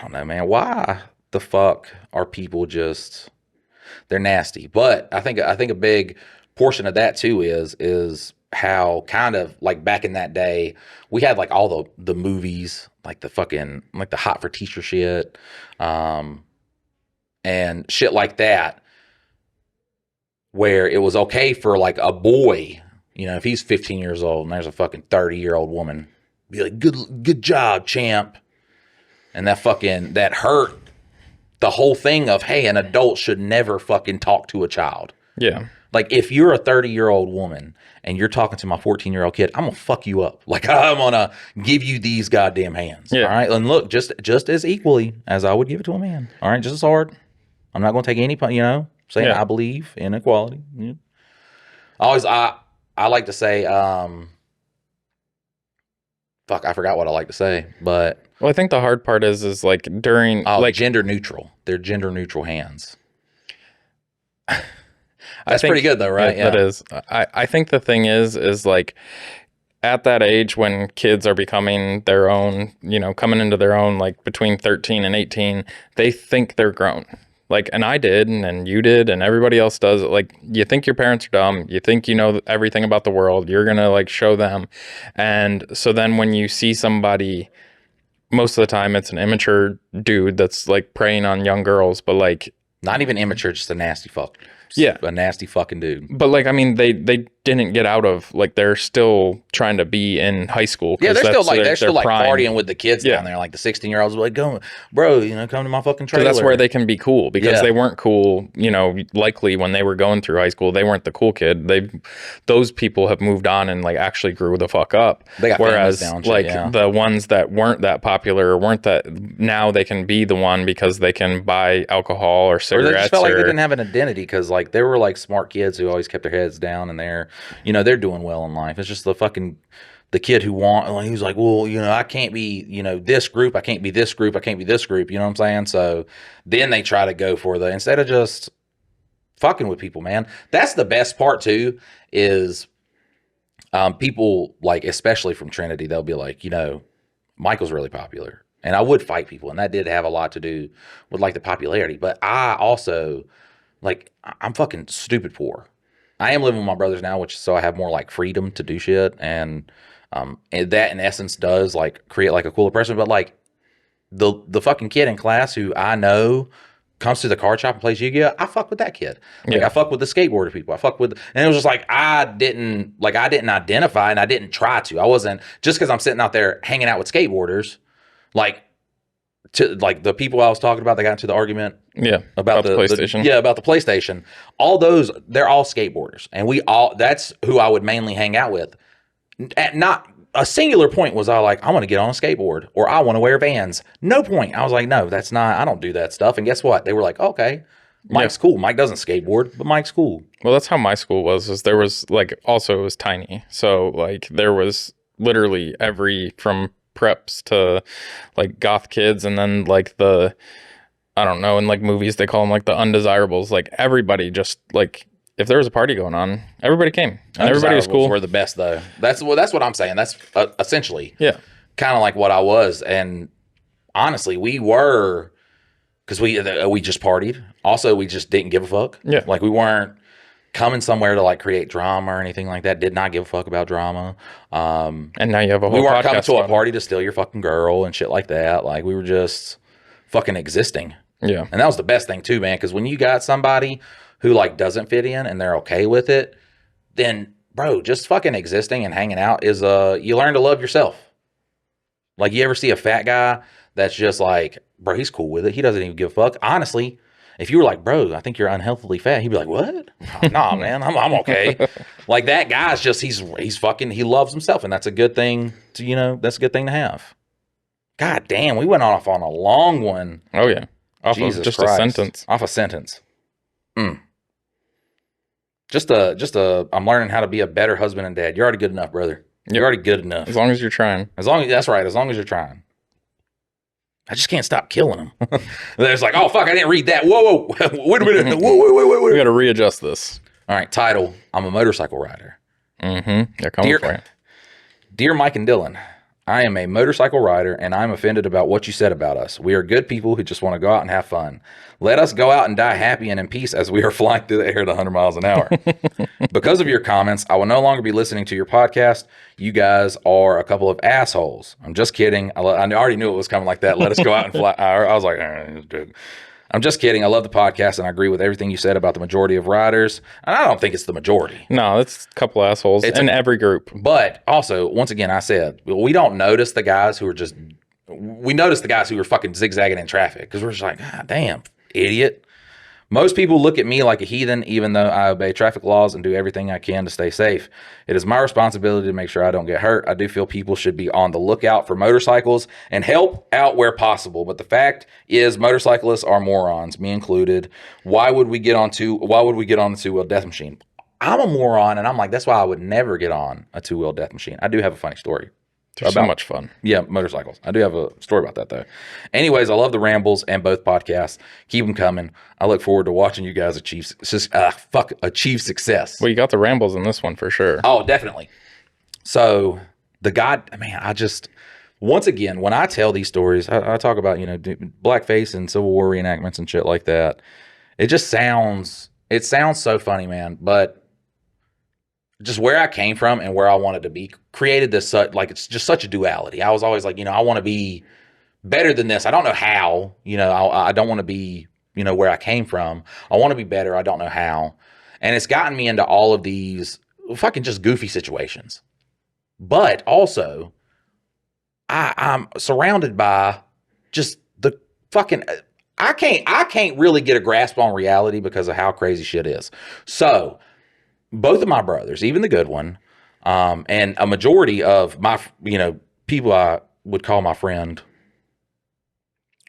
don't know, man. Why the fuck are people just... They're nasty. But I think a big portion of that too is how kind of like back in that day we had like all the movies, like the fucking like the Hot for Teacher shit, and shit like that. where it was okay for like a boy, you know, if he's 15 years old and there's a fucking 30-year-old woman, be like, good job, champ. And that hurt the whole thing of, hey, an adult should never fucking talk to a child. Yeah. Like, if you're a 30-year-old woman and you're talking to my 14-year-old kid, I'm gonna fuck you up. Like, I'm gonna give you these goddamn hands. Yeah. All right. And look, just as equally as I would give it to a man. All right. Just as hard. I'm not gonna take any, saying I believe in equality. Yeah. I like to say, fuck, I forgot what I like to say, but. Well, I think the hard part is like during like gender neutral. They're gender neutral hands. That's pretty good though, right? Yeah, that is. I think the thing is like at that age when kids are becoming their own, you know, coming into their own, like between 13 and 18, they think they're grown. Like, and I did, and you did, and everybody else does. Like, you think your parents are dumb. You think you know everything about the world. You're going to like show them. And so then when you see somebody, most of the time it's an immature dude that's like preying on young girls, but like. Not even immature, just a nasty fuck. Yeah. A nasty fucking dude. But like, I mean, they didn't get out of, like, they're still trying to be in high school. Yeah, they're still like prime. partying with the kids down there. Like the 16-year-olds like, go, bro, you know, come to my fucking trailer. That's where they can be cool because they weren't cool, you know, likely when they were going through high school, they weren't the cool kid. Those people have moved on and like actually grew the fuck up. They got whereas down, like the ones that weren't that popular or weren't that, now they can be the one because they can buy alcohol or cigarettes. Or they just felt like they didn't have an identity because like they were like smart kids who always kept their heads down and they're, you know, they're doing well in life. It's just the kid who who's like, well, you know, I can't be, you know, this group, I can't be this group, I can't be this group, you know what I'm saying? So then they try to go for instead of just fucking with people, man. That's the best part too, is people like, especially from Trinity, they'll be like, you know, Michael's really popular. And I would fight people, and that did have a lot to do with like the popularity. But I also, like, I'm fucking stupid poor. I am living with my brothers now, so I have more like freedom to do shit, and that in essence does like create like a cooler person. But like the fucking kid in class who I know comes to the card shop and plays Yu-Gi-Oh, I fuck with that kid. Like I fuck with the skateboarder people. I fuck with, and it was just like I didn't identify, and I didn't try to. I wasn't, just because I'm sitting out there hanging out with skateboarders, like. To like the people I was talking about that got into the argument about the PlayStation. About the PlayStation. All those, they're all skateboarders. And that's who I would mainly hang out with. At not a singular point was I like, I want to get on a skateboard or I want to wear Vans. No point. I was like, no, that's not, I don't do that stuff. And guess what? They were like, okay, Mike's cool. Mike doesn't skateboard, but Mike's cool. Well, that's how my school was, is there was like, also it was tiny. So like there was literally from preps to like goth kids, and then like I don't know, in like movies they call them like the undesirables. Like everybody just like, if there was a party going on, everybody came and everybody was cool. Were the best though. That's what I'm saying. That's essentially kind of like what I was. And honestly, we were, because we just partied. Also, we just didn't give a fuck. Yeah, like we weren't coming somewhere to like create drama or anything like that. Did not give a fuck about drama. And now you have a whole. We weren't coming to a party to steal your fucking girl and shit like that. Like we were just fucking existing. Yeah. And that was the best thing too, man. Because when you got somebody who like doesn't fit in and they're okay with it, then bro, just fucking existing and hanging out is you learn to love yourself. Like you ever see a fat guy that's just like, bro, he's cool with it. He doesn't even give a fuck. Honestly. If you were like, bro, I think you're unhealthily fat, he'd be like, what? Nah, man, I'm okay. Like that guy's just, he's fucking, he loves himself. And that's a good thing to, you know, that's a good thing to have. God damn, we went off on a long one. Oh yeah. Off Jesus of just Christ. A sentence. Off a sentence. Just I'm learning how to be a better husband and dad. You're already good enough, brother. You're already good enough. As long as you're trying. That's right. As long as you're trying. I just can't stop killing them. There's like, oh, fuck, I didn't read that. Whoa. Wait a minute. Whoa. We got to readjust this. All right, title, I'm a motorcycle rider. Mm-hmm. They're coming for you. Dear Mike and Dylan, I am a motorcycle rider, and I'm offended about what you said about us. We are good people who just want to go out and have fun. Let us go out and die happy and in peace as we are flying through the air at 100 miles an hour. Because of your comments, I will no longer be listening to your podcast. You guys are a couple of assholes. I'm just kidding. I already knew it was coming like that. Let us go out and fly. I was like, I'm just kidding. I love the podcast, and I agree with everything you said about the majority of riders. And I don't think it's the majority. No, it's a couple assholes in every group. But also, once again, I said, we don't notice the guys who are just, we notice the guys who are fucking zigzagging in traffic because we're just like, God damn, idiot. Most people look at me like a heathen, even though I obey traffic laws and do everything I can to stay safe. It is my responsibility to make sure I don't get hurt. I do feel people should be on the lookout for motorcycles and help out where possible. But the fact is, motorcyclists are morons, me included. Why would we get on the two-wheel death machine? I'm a moron, and I'm like, that's why I would never get on a two-wheel death machine. I do have a funny story. They're so much fun. Yeah, motorcycles. I do have a story about that, though. Anyways, I love the rambles and both podcasts. Keep them coming. I look forward to watching you guys achieve success. Well, you got the rambles in this one for sure. Oh, definitely. So, once again, when I tell these stories, I talk about, blackface and Civil War reenactments and shit like that. It sounds so funny, man, but just where I came from and where I wanted to be created this, it's just such a duality. I was always like, I want to be better than this. I don't know how, I don't want to be, where I came from. I want to be better. I don't know how. And it's gotten me into all of these fucking just goofy situations. But also, I'm surrounded by just the fucking, I can't really get a grasp on reality because of how crazy shit is. So, both of my brothers, even the good one, and a majority of my, people I would call my friend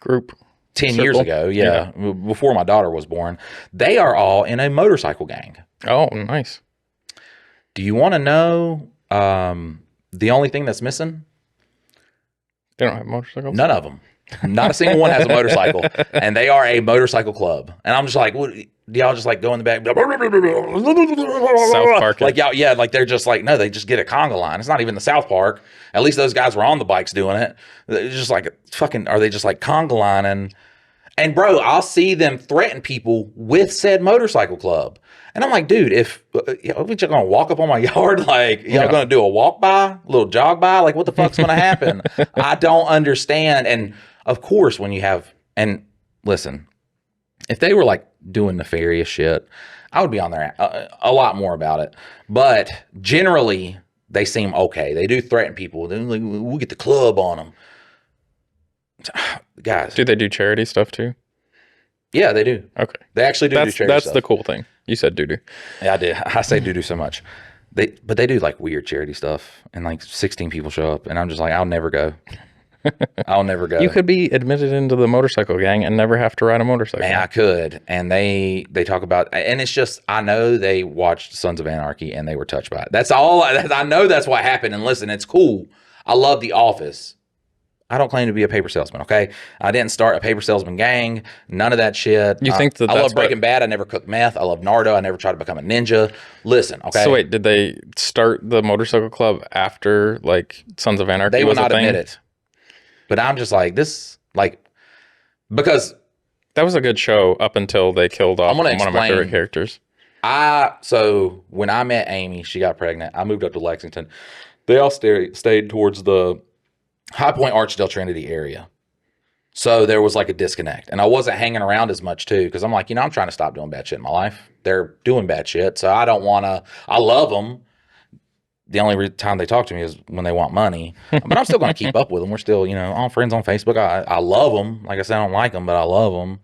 group 10 years ago, before my daughter was born, they are all in a motorcycle gang. Oh, nice. Do you want to know the only thing that's missing? They don't have motorcycles? None of them. Not a single one has a motorcycle, and they are a motorcycle club. And I'm just like, what? Do y'all just like go in the back? South Park. Like y'all, yeah, like they're just like, no, they just get a conga line. It's not even the South Park. At least those guys were on the bikes doing it. They're just like fucking, are they just like conga lining? And bro, I'll see them threaten people with said motorcycle club. And I'm like, dude, if we just gonna walk up on my yard, like y'all gonna do a walk by, a little jog by, like what the fuck's gonna happen? I don't understand. And of course, when you have, and listen, if they were like doing nefarious shit, I would be on there a lot more about it. But generally, they seem okay. They do threaten people. They're like, we'll get the club on them. Guys. Do they do charity stuff too? Yeah, they do. Okay. They actually do charity That's stuff. the cool thing. You said doo-doo. Yeah, I did. I say doo-doo so much. But they do like weird charity stuff, and like 16 people show up, and I'm just like, I'll never go. I'll never go. You could be admitted into the motorcycle gang and never have to ride a motorcycle. Man, I could. And they talk about, and it's just, I know they watched Sons of Anarchy and they were touched by it. That's all. I know that's what happened. And listen, it's cool. I love The Office. I don't claim to be a paper salesman, okay? I didn't start a paper salesman gang. None of that shit. You think that I love Breaking Bad. I never cooked meth. I love Naruto. I never tried to become a ninja. Listen, okay? So wait, did they start the motorcycle club after like Sons of Anarchy? They will not admit it. But I'm just like, this, like, because that was a good show up until they killed off one of my favorite characters. So when I met Amy, she got pregnant. I moved up to Lexington. They all stayed towards the High Point Archdale Trinity area. So there was like a disconnect. And I wasn't hanging around as much too, because I'm like, I'm trying to stop doing bad shit in my life. They're doing bad shit. So I don't want to, I love them. The only time they talk to me is when they want money, but I'm still going to keep up with them. We're still, all friends on Facebook. I love them. Like I said, I don't like them, but I love them.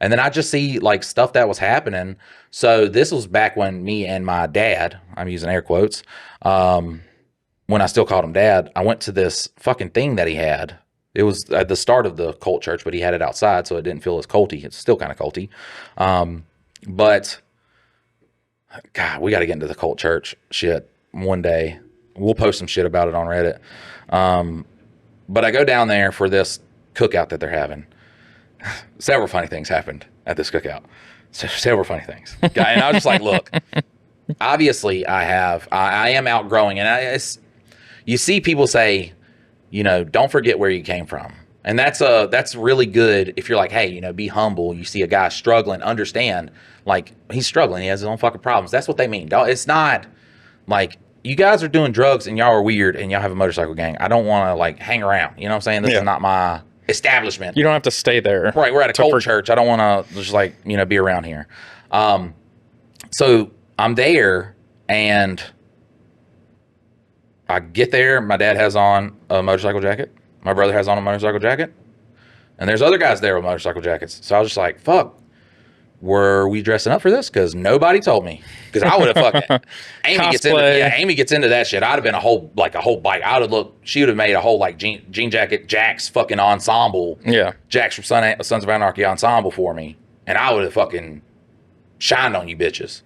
And then I just see like stuff that was happening. So this was back when me and my dad, I'm using air quotes, when I still called him dad, I went to this fucking thing that he had. It was at the start of the cult church, but he had it outside, so it didn't feel as culty. It's still kind of culty. But God, we got to get into the cult church shit one day. We'll post some shit about it on Reddit. But I go down there for this cookout that they're having. Several funny things happened at this cookout. Several funny things. And I was just like, look, obviously I am outgrowing. And you see people say, don't forget where you came from. And that's really good if you're like, hey, be humble. You see a guy struggling, understand, like, he's struggling. He has his own fucking problems. That's what they mean. It's not like, you guys are doing drugs and y'all are weird and y'all have a motorcycle gang. I don't want to like hang around. You know what I'm saying? This is not my establishment. You don't have to stay there. Right, we're at a cult church. I don't want to just like, be around here. So I'm there, and I get there. My dad has on a motorcycle jacket. My brother has on a motorcycle jacket. And there's other guys there with motorcycle jackets. So I was just like, fuck, were we dressing up for this? Because nobody told me. Because I would have fucking... Amy gets into that shit. I'd have been a whole bike. I would have looked... She would have made a whole like jean jacket, Jack's fucking ensemble. Yeah. Jack's from Sons of Anarchy ensemble for me. And I would have fucking shined on you bitches.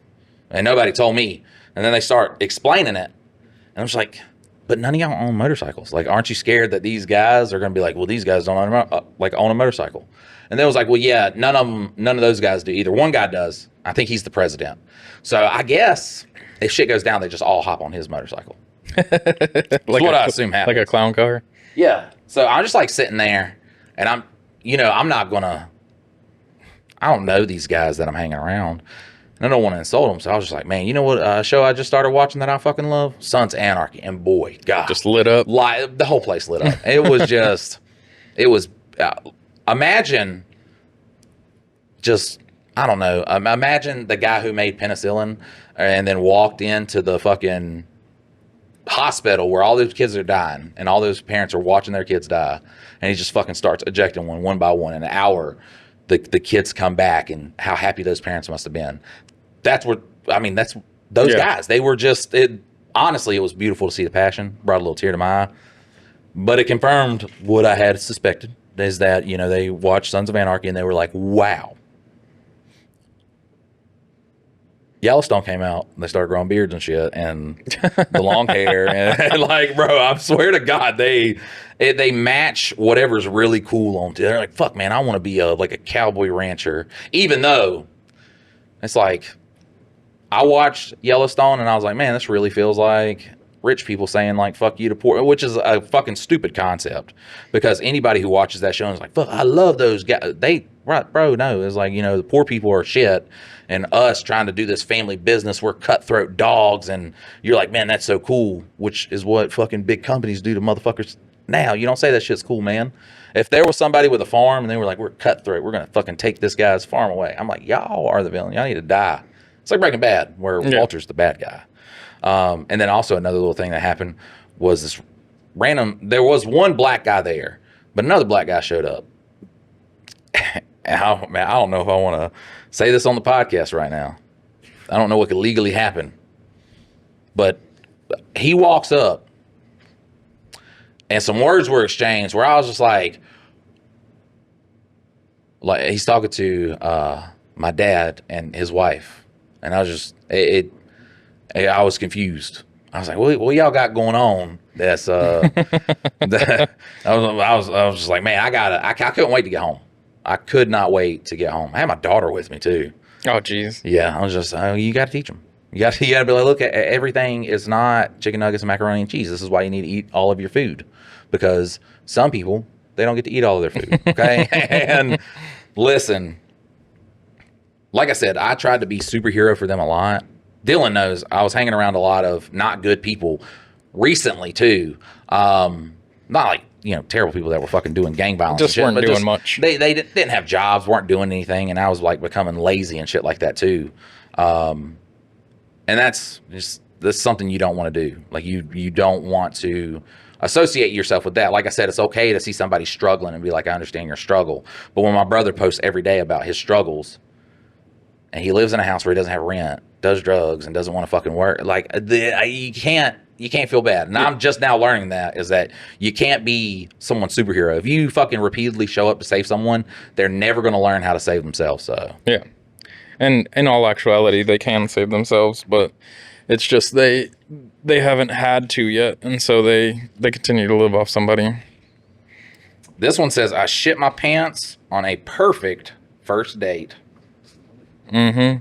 And nobody told me. And then they start explaining it. And I'm just like... But none of y'all own motorcycles. Like, aren't you scared that these guys are going to be like, well, these guys don't own a motorcycle? And they was like, well, yeah, none of those guys do either. One guy does. I think he's the president. So I guess if shit goes down, they just all hop on his motorcycle. That's what I assume happens. Like a clown car? Yeah. So I'm just like sitting there, and I'm not going to, I don't know these guys that I'm hanging around. I don't want to insult them, so I was just like, man, you know what show I just started watching that I fucking love? Sons of Anarchy. And boy, God. Just lit up? The whole place lit up. It was just, imagine just, I don't know, imagine the guy who made penicillin and then walked into the fucking hospital where all those kids are dying and all those parents are watching their kids die, and he just fucking starts ejecting one by one. In an hour, the kids come back, and how happy those parents must have been. That's those guys. They were just, honestly, it was beautiful to see the passion. Brought a little tear to my eye. But it confirmed what I had suspected, is that, they watched Sons of Anarchy and they were like, wow. Yellowstone came out, and they started growing beards and shit, and the long hair, and like, bro, I swear to God, they match whatever's really cool on. They're like, fuck, man, I want to be a cowboy rancher, even though it's like, I watched Yellowstone and I was like, man, this really feels like rich people saying like, fuck you to poor, which is a fucking stupid concept, because anybody who watches that show is like, fuck, I love those guys. No, it's like, the poor people are shit, and us trying to do this family business, we're cutthroat dogs, and you're like, man, that's so cool, which is what fucking big companies do to motherfuckers now. You don't say that shit's cool, man. If there was somebody with a farm and they were like, we're cutthroat, we're going to fucking take this guy's farm away, I'm like, y'all are the villain. Y'all need to die. It's like Breaking Bad, where Walter's the bad guy. And then also another little thing that happened was this there was one black guy there, but another black guy showed up. And I don't know if I want to say this on the podcast right now. I don't know what could legally happen. But he walks up, and some words were exchanged where I was just like he's talking to my dad and his wife. And I was just, I was confused. I was like, what y'all got going on? That's, I was just like, man, I couldn't wait to get home. I could not wait to get home. I had my daughter with me too. Oh, geez. Yeah. I was just, you got to teach them. You got to be like, look, everything is not chicken nuggets and macaroni and cheese. This is why you need to eat all of your food, because some people, they don't get to eat all of their food. Okay. And listen, like I said, I tried to be superhero for them a lot. Dylan knows I was hanging around a lot of not good people recently too. Not like, terrible people that were fucking doing gang violence. Just weren't doing much. They didn't have jobs, weren't doing anything, and I was like becoming lazy and shit like that too. And that's something you don't want to do. Like you don't want to associate yourself with that. Like I said, it's okay to see somebody struggling and be like, I understand your struggle. But when my brother posts every day about his struggles, and he lives in a house where he doesn't have rent, does drugs, and doesn't want to fucking work, like you can't feel bad. And I'm just now learning that you can't be someone's superhero. If you fucking repeatedly show up to save someone, they're never going to learn how to save themselves. So yeah, and in all actuality, they can save themselves, but it's just they haven't had to yet, and so they continue to live off somebody. This one says, I shit my pants on a perfect first date. Mm-hmm.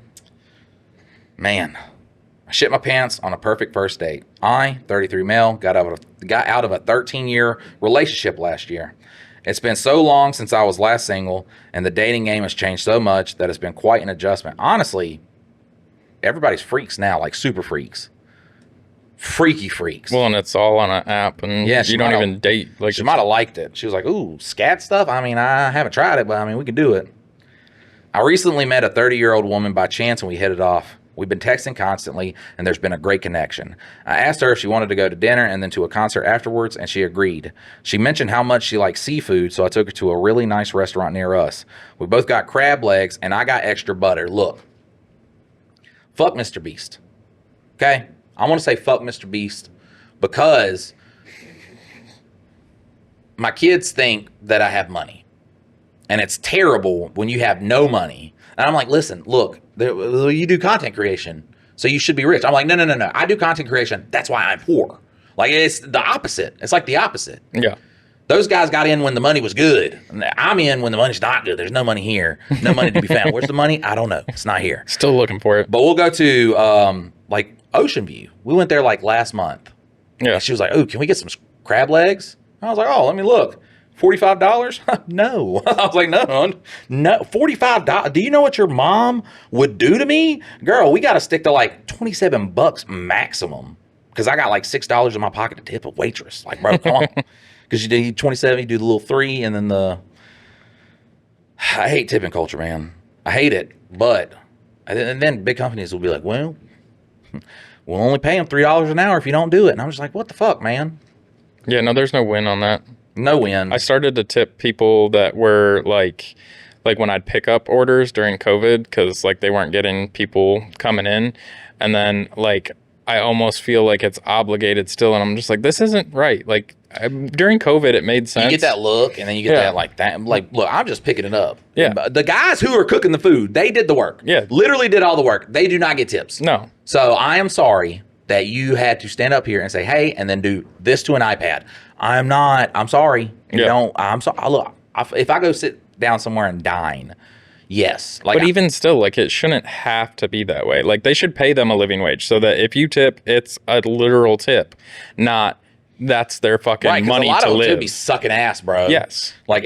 Man, I shit my pants on a perfect first date. I, 33 male, got out of a 13-year relationship last year. It's been so long since I was last single, and the dating game has changed so much that it's been quite an adjustment. Honestly, everybody's freaks now, like super freaks. freaky freaks. Well, and it's all on an app, and you don't even date. Like, she might have liked it. She was like, ooh, scat stuff? I mean, I haven't tried it, but I mean, we could do it. I recently met a 30-year-old woman by chance, and we hit it off. We've been texting constantly, and there's been a great connection. I asked her if she wanted to go to dinner and then to a concert afterwards, and she agreed. She mentioned how much she likes seafood, so I took her to a really nice restaurant near us. We both got crab legs, and I got extra butter. Look, fuck Mr. Beast. Okay? I want to say fuck Mr. Beast because my kids think that I have money. And it's terrible when you have no money. And I'm like, listen, look, you do content creation, so you should be rich. I'm like, no. I do content creation. That's why I'm poor. Like, it's the opposite. It's like the opposite. Yeah. Those guys got in when the money was good. I'm in when the money's not good. There's no money here. No money to be found. Where's the money? I don't know. It's not here. Still looking for it. But we'll go to, like, Ocean View. We went there, like, last month. Yeah. And she was like, oh, can we get some crab legs? I was like, oh, let me look. $45? No. I was like, no, $45. Do you know what your mom would do to me? Girl, we got to stick to like $27 maximum. Because I got like $6 in my pocket to tip a waitress. Like, bro, come on. Because you do 27, you do the little 3, and then I hate tipping culture, man. I hate it. But, and then big companies will be like, well, we'll only pay them $3 an hour if you don't do it. And I'm just like, what the fuck, man? Yeah, no, there's no win on that. No win. I started to tip people that were like when I'd pick up orders during COVID, because like they weren't getting people coming in, and then like I almost feel like it's obligated still, and I'm just like, this isn't right. Like during COVID, it made sense. You get that look, and then you get that like, look, I'm just picking it up. Yeah. The guys who are cooking the food, they did the work. Yeah. Literally did all the work. They do not get tips. No. So I am sorry that you had to stand up here and say, hey, and then do this to an iPad. I'm sorry. I'm sorry. Look, if I go sit down somewhere and dine, yes. Like, but even still, like, it shouldn't have to be that way. Like, they should pay them a living wage so that if you tip, it's a literal tip, not that's their fucking money to live. A lot of them should be sucking ass, bro. Yes. Like,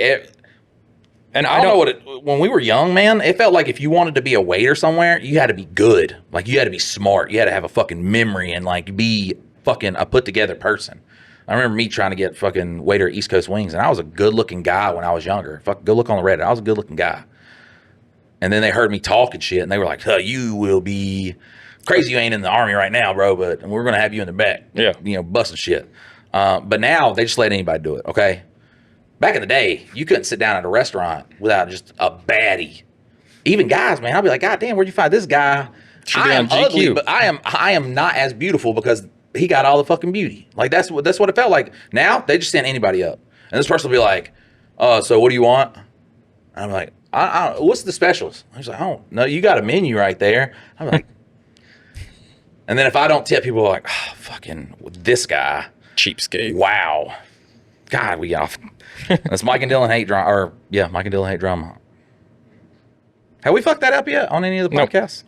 and I don't know when we were young, man, it felt like if you wanted to be a waiter somewhere, you had to be good. Like, you had to be smart. You had to have a fucking memory and, like, be fucking a put-together person. I remember me trying to get fucking waiter at East Coast Wings, and I was a good-looking guy when I was younger. Fuck, go look on the Reddit. I was a good-looking guy. And then they heard me talk and shit, and they were like, you will be crazy. You ain't in the Army right now, bro, but we're going to have you in the back. Yeah. You know, busting shit. But now they just let anybody do it, okay? Back in the day, you couldn't sit down at a restaurant without just a baddie. Even guys, man, I'll be like, God damn, where'd you find this guy? I am ugly, but I am not as beautiful because he got all the fucking beauty. Like, that's what it felt like. Now they just send anybody up, and this person will be like, so what do you want? And I'm like, what's the specials? He's like, oh no, you got a menu right there. I'm like, and then if I don't tip, people are like, oh, fucking this guy, cheapskate. Wow, God, we off. That's Mike and Dylan hate drama, or yeah, Mike and Dylan hate drama. Have we fucked that up yet on any of the podcasts?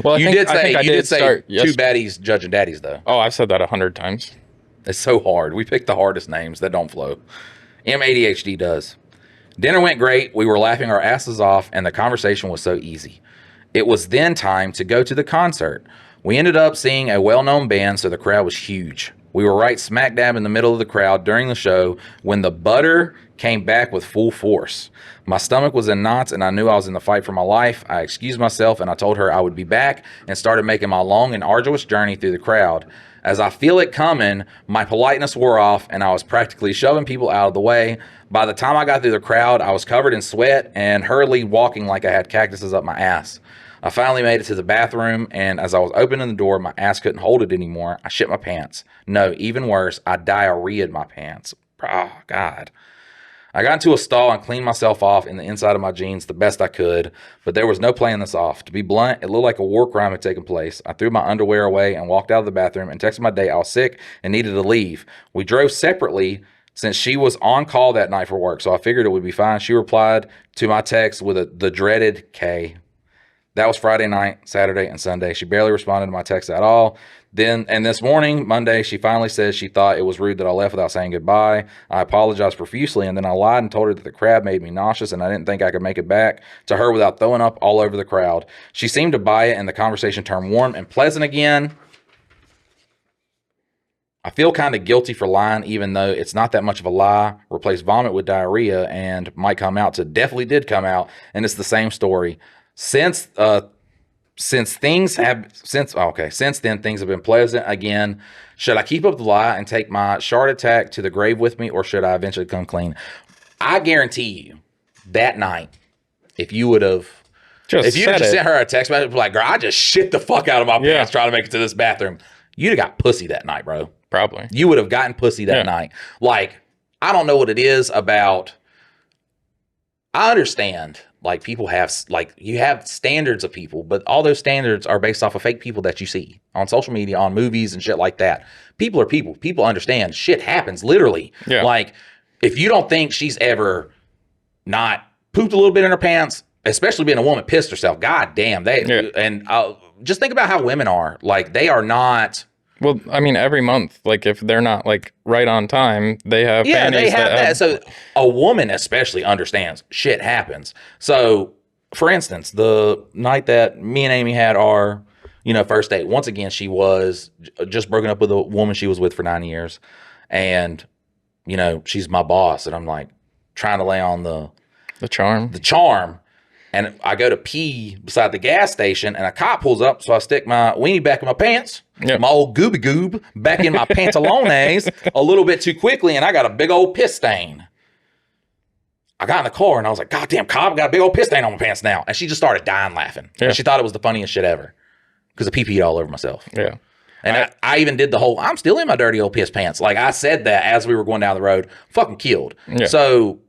Well, you did say start two baddies judging daddies, though. Oh, I've said that 100 times. It's so hard. We picked the hardest names that don't flow. MADHD does. Dinner went great. We were laughing our asses off, and the conversation was so easy. It was then time to go to the concert. We ended up seeing a well-known band, so the crowd was huge. We were right smack dab in the middle of the crowd during the show when the butter came back with full force. My stomach was in knots, and I knew I was in the fight for my life. I excused myself, and I told her I would be back and started making my long and arduous journey through the crowd. As I feel it coming, my politeness wore off, and I was practically shoving people out of the way. By the time I got through the crowd, I was covered in sweat and hurriedly walking like I had cactuses up my ass. I finally made it to the bathroom, and as I was opening the door, my ass couldn't hold it anymore. I shit my pants. No, even worse, I diarrheaed my pants. Oh, God. I got into a stall and cleaned myself off in the inside of my jeans the best I could, but there was no playing this off. To be blunt, it looked like a war crime had taken place. I threw my underwear away and walked out of the bathroom and texted my date I was sick and needed to leave. We drove separately since she was on call that night for work, so I figured it would be fine. She replied to my text with the dreaded K. That was Friday night, Saturday, and Sunday. She barely responded to my text at all. And this morning, Monday, she finally said she thought it was rude that I left without saying goodbye. I apologized profusely, and then I lied and told her that the crab made me nauseous and I didn't think I could make it back to her without throwing up all over the crowd. She seemed to buy it, and the conversation turned warm and pleasant again. I feel kind of guilty for lying, even though it's not that much of a lie. Replace vomit with diarrhea and might come out. So definitely did come out. And it's the same story. Since then things have been pleasant again. Should I keep up the lie and take my shard attack to the grave with me, or should I eventually come clean? I guarantee you that night, if you would have just sent her a text message like, girl, I just shit the fuck out of my pants trying to make it to this bathroom, you'd have got pussy that night, bro. Probably. You would have gotten pussy that night. Like, I don't know what it is about. I understand, like, people have, like, you have standards of people, but all those standards are based off of fake people that you see on social media, on movies and shit like that. People are people. People understand shit happens, literally. Yeah. Like, if you don't think she's ever not pooped a little bit in her pants, especially being a woman pissed herself, god damn, and just think about how women are. Like, they are not. Well, I mean, every month, like, if they're not, like, right on time, they have they have that. So a woman especially understands shit happens. So, for instance, the night that me and Amy had our, first date, once again, she was just broken up with a woman she was with for 9 years. And, she's my boss. And I'm, like, trying to lay on the charm. And I go to pee beside the gas station, and a cop pulls up, so I stick my weenie back in my pants, my old gooby goob back in my pantalones a little bit too quickly, and I got a big old piss stain. I got in the car, and I was like, God damn, cop, I got a big old piss stain on my pants now. And she just started dying laughing. Yeah. And she thought it was the funniest shit ever because I pee-peed all over myself. Yeah. And I even did the whole, I'm still in my dirty old piss pants. Like, I said that as we were going down the road, fucking killed. Yeah. So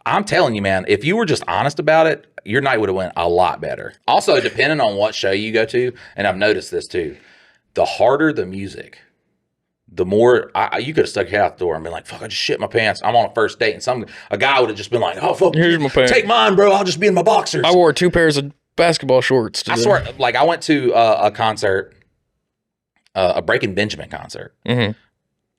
I'm telling you, man, if you were just honest about it, your night would have went a lot better. Also, depending on what show you go to, and I've noticed this too, the harder the music, the more you could have stuck your head out the door and been like, fuck, I just shit my pants. I'm on a first date. And a guy would have just been like, oh, fuck, here's my pants. Take mine, bro. I'll just be in my boxers. I wore 2 pairs of basketball shorts today. I swear, like, I went to a concert, a Breaking Benjamin concert. Mm-hmm.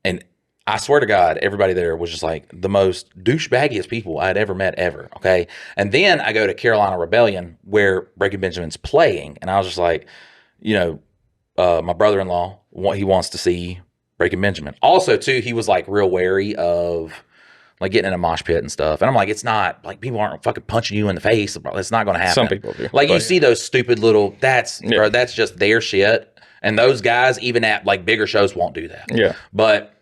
And I swear to God, everybody there was just like the most douchebaggiest people I'd ever met ever. Okay. And then I go to Carolina Rebellion where Breaking Benjamin's playing. And I was just like, my brother-in-law, he wants to see Breaking Benjamin. Also, too, he was like real wary of like getting in a mosh pit and stuff. And I'm like, it's not like people aren't fucking punching you in the face. It's not going to happen. Some people do. Like, you see those stupid little, bro, that's just their shit. And those guys, even at like bigger shows, won't do that. Yeah. But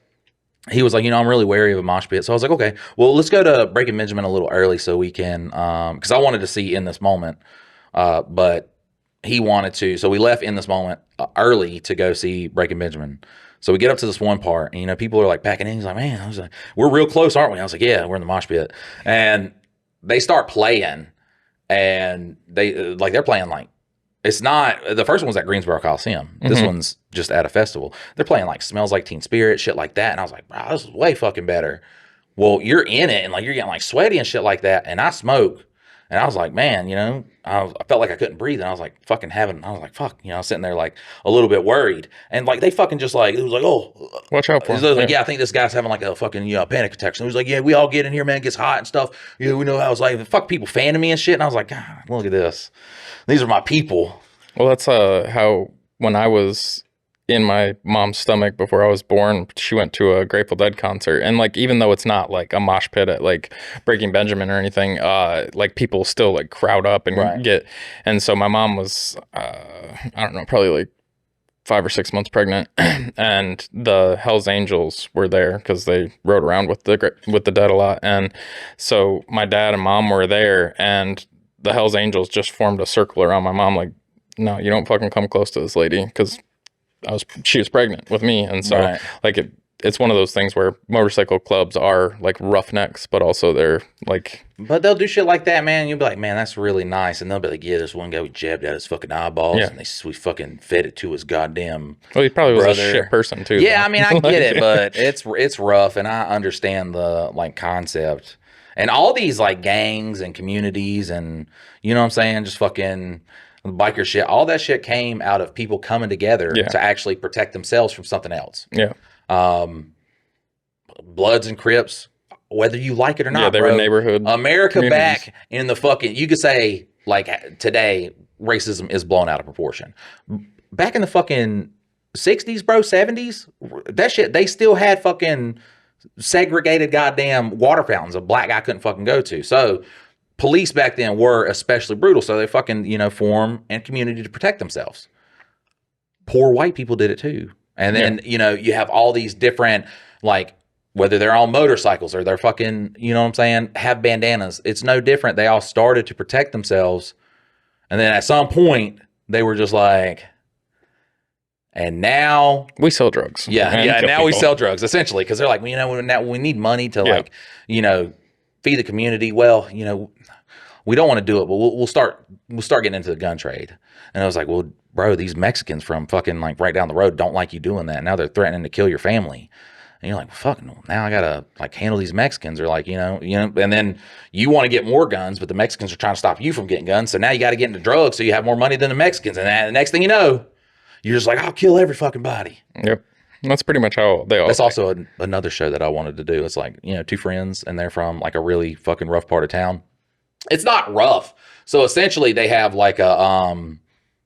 he was like, I'm really wary of a mosh pit. So I was like, okay, well, let's go to Breaking Benjamin a little early so we can, because I wanted to see In This Moment, but he wanted to. So we left In This Moment early to go see Breaking Benjamin. So we get up to this one part, and people are like packing in. He's like, man, I was like, we're real close, aren't we? I was like, yeah, we're in the mosh pit. And they start playing, and they're playing like, it's not, the first one was at Greensboro Coliseum. Mm-hmm. This one's just at a festival. They're playing like Smells Like Teen Spirit, shit like that. And I was like, wow, this is way fucking better. Well, you're in it and like you're getting like sweaty and shit like that. And I smoke. And I was like, man, I felt like I couldn't breathe. And I was like, fuck, I was sitting there like a little bit worried. And like they fucking just like, it was like, oh, watch out for him. Like, yeah, I think this guy's having like a fucking panic attack. So he was like, yeah, we all get in here, man, it gets hot and stuff. We know how it's like, fuck, people fanning me and shit. And I was like, God, look at this. These are my people. Well, that's how when I was in my mom's stomach before I was born, she went to a Grateful Dead concert. And like, even though it's not like a mosh pit at like Breaking Benjamin or anything, like people still like crowd up and get. And so my mom was, I don't know, probably like 5 or 6 months pregnant, and the Hells Angels were there because they rode around with the dead a lot. And so my dad and mom were there, and the Hells Angels just formed a circle around my mom, like, no, you don't fucking come close to this lady, because she was pregnant with me. And so like it's one of those things where motorcycle clubs are like roughnecks, but also they're like, but they'll do shit like that, man. You'll be like, man, that's really nice. And they'll be like, yeah, this one guy we jabbed out his fucking eyeballs, and we fucking fed it to his goddamn well, he probably brother. Was a shit person too. Yeah, though. I mean, I get it, but it's rough, and I understand the like concept. And all these like gangs and communities and, you know what I'm saying, just fucking biker shit, all that shit came out of people coming together to actually protect themselves from something else. Yeah. Bloods and Crips, whether you like it or not, yeah, they were neighborhood America back in the fucking, you could say like today, racism is blown out of proportion. Back in the fucking 60s, bro, 70s, that shit, they still had fucking segregated goddamn water fountains a black guy couldn't fucking go to. So police back then were especially brutal. So they fucking, form and community to protect themselves. Poor white people did it too. And then, you have all these different, like, whether they're on motorcycles or they're fucking, you know what I'm saying, have bandanas. It's no different. They all started to protect themselves. And then at some point, they were just like, and now we sell drugs. Yeah. Now we sell drugs, essentially, because they're like, now we need money to like, feed the community. Well, we don't want to do it, but we'll start getting into the gun trade. And I was like, well, bro, these Mexicans from fucking like right down the road don't like you doing that. Now they're threatening to kill your family. And you're like, well, fucking, now I gotta like handle these Mexicans. Or like, and then you want to get more guns, but the Mexicans are trying to stop you from getting guns. So now you got to get into drugs, so you have more money than the Mexicans. And the next thing you know, you're just like, I'll kill every fucking body. Yep. That's pretty much how they all. That's also another show that I wanted to do. It's like, two friends and they're from like a really fucking rough part of town. It's not rough. So essentially they have like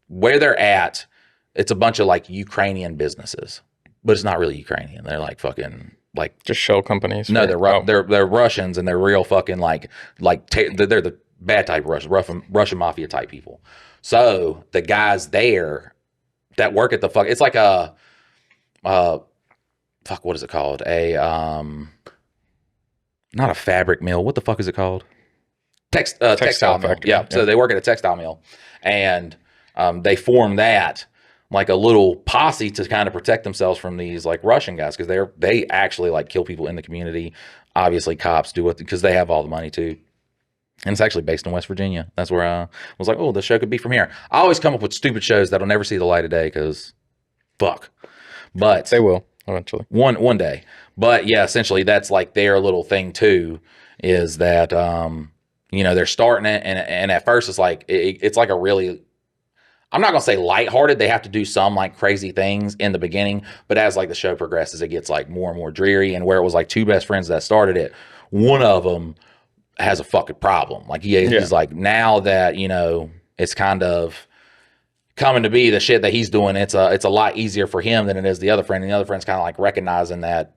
where they're at, it's a bunch of like Ukrainian businesses, but it's not really Ukrainian. They're like fucking like just shell companies. No, they're Russians, and they're real fucking like they're the bad type of Russian mafia type people. So the guys there that work at the it's like a what is it called? Not a fabric mill. What the fuck is it called? Textile mill. Factory. Yeah. So they work at a textile mill, and they form that like a little posse to kind of protect themselves from these like Russian guys, because they actually like kill people in the community. Obviously, cops do it because they have all the money too. And it's actually based in West Virginia. That's where I was like, oh, the show could be from here. I always come up with stupid shows that'll never see the light of day because fuck. But they will eventually. One day. But yeah, essentially that's like their little thing too, is that they're starting it, and at first it's like it's like a really, I'm not gonna say lighthearted. They have to do some like crazy things in the beginning, but as like the show progresses, it gets like more and more dreary. And where it was like two best friends that started it, one of them has a fucking problem. Like he's like, now that it's kind of coming to be the shit that he's doing, it's a lot easier for him than it is the other friend. And the other friend's kind of like recognizing that